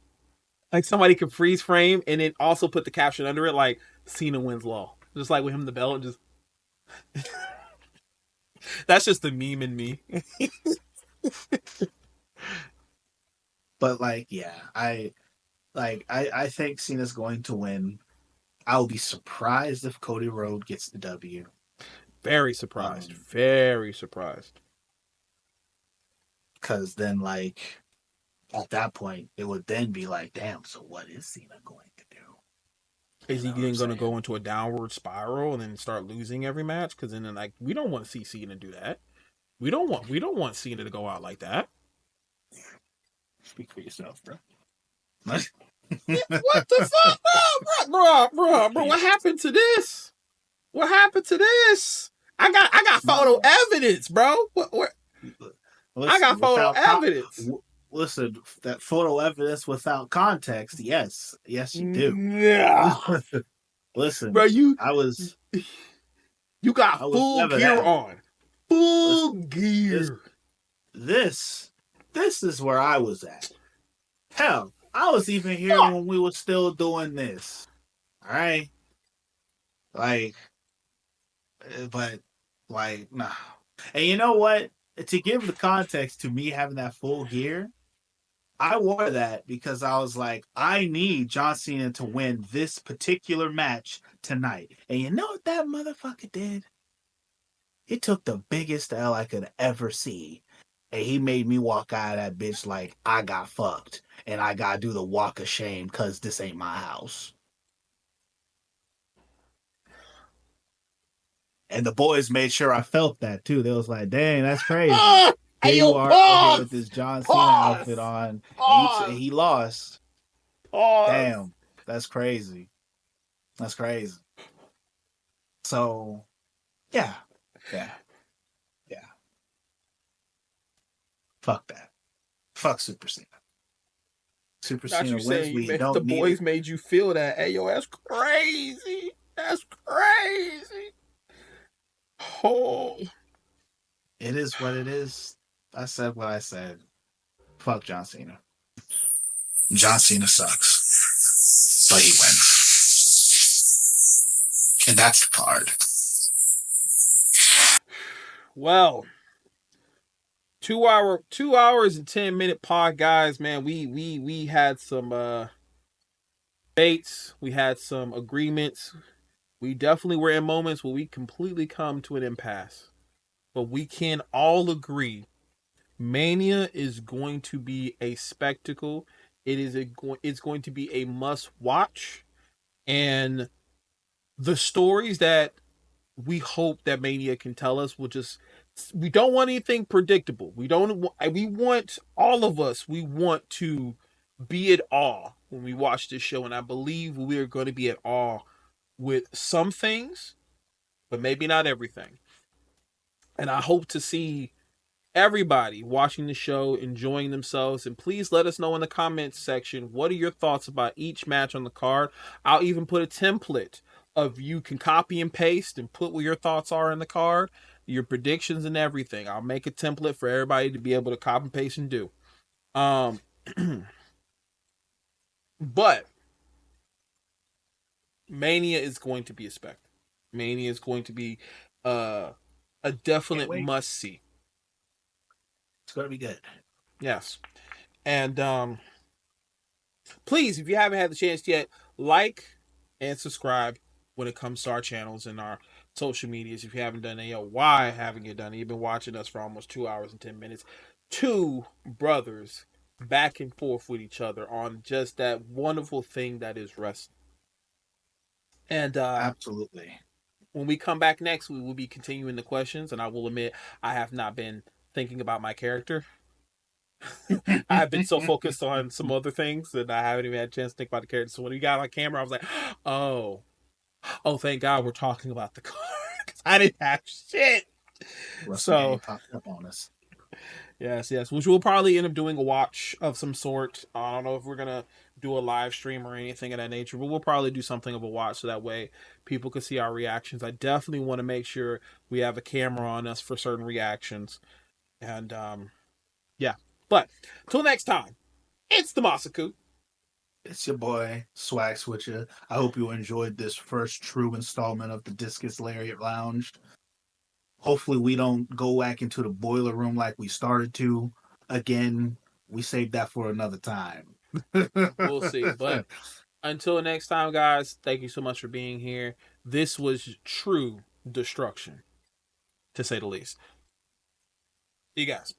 like somebody could freeze frame and then also put the caption under it like Cena wins law, just like with him the belt. Just that's just the meme in me. but like yeah, I think Cena's going to win. I'll be surprised if Cody Rhodes gets the W. Very surprised. Um, Very surprised. because then like at that point it would then be like, damn, so what is Cena going to do? Is You he know what I'm then going to saying? go into a downward spiral and then start losing every match? Because then like we don't want to see Cena do that. We don't want Cena to go out like that. Speak for yourself, bro. Yeah, what the fuck, bro? What happened to this? What happened to this? I got photo evidence, bro. What I Listen, got photo evidence. listen, that photo evidence without context, yes, you do. Yeah, bro, Listen, you got I was full never gear that. on, full Listen, this gear. this this is where I was at. Hell, I was even here when we were still doing this. All right, like, but like, nah. And you know what? To give the context to me having that full gear, I wore that because I was like, I need John Cena to win this particular match tonight. And you know what that motherfucker did? He took the biggest L I could ever see. and he made me walk out of that bitch like I got fucked, and I gotta do the walk of shame because this ain't my house. And the boys made sure I felt that too. They was like, "Dang, that's crazy. Ah! Here Hey, you yo, are out here with pause! this John Cena outfit Pause! on, and Pause! he lost. Pause! Damn, that's crazy. That's crazy." So yeah, yeah, yeah. Fuck that. Fuck Super Cena. Super Not Cena you wins. saying We the don't need boys it. made you feel that. Hey, yo, that's crazy. That's crazy. Oh, It is what it is. I said what I said. Fuck John Cena. John Cena sucks, but he wins, and that's the card. well, 2 hours and 10 minute pod, guys. Man, we had some debates. We had some agreements. We definitely were in moments where we completely come to an impasse. But we can all agree Mania is going to be a spectacle. It's going to be a must watch, and the stories that we hope that Mania can tell us will just, we don't want anything predictable. We want, all of us, we want to be at awe when we watch this show, and I believe we are going to be at awe with some things, but maybe not everything. And I hope to see everybody watching the show enjoying themselves, and please let us know in the comments section what are your thoughts about each match on the card. I'll even put a template of, you can copy and paste and put what your thoughts are in the card, your predictions and everything. I'll make a template for everybody to be able to copy and paste and do. um but Mania is going to be a spectacle. Mania is going to be uh a Can't definite wait. must see. It's gonna be good. Yes. And please, if you haven't had the chance yet, like and subscribe when it comes to our channels and our social medias. If you haven't done it yet, why haven't you done it? You've been watching us for almost 2 hours and 10 minutes. Two brothers back and forth with each other on just that wonderful thing that is wrestling. And Absolutely. when we come back next, we will be continuing the questions. And I will admit, I have not been thinking about my character. I have been so focused on some other things that I haven't even had a chance to think about the character. So when we got on camera, I was like, oh, oh, thank God we're talking about the card. Because I didn't have shit. So WrestleMania popped up on us. yes, yes, which we'll probably end up doing a watch of some sort. I don't know if we're gonna do a live stream or anything of that nature, but we'll probably do something of a watch so that way people can see our reactions. I definitely want to make sure we have a camera on us for certain reactions. And yeah. But till next time, it's the Masaku. It's your boy Swag Switcher. I hope you enjoyed this first true installment of the Discus Lariat Lounge. Hopefully, we don't go back into the boiler room like we started to again. We saved that for another time. We'll see. But until next time, guys, thank you so much for being here. This was true destruction, to say the least. See you guys.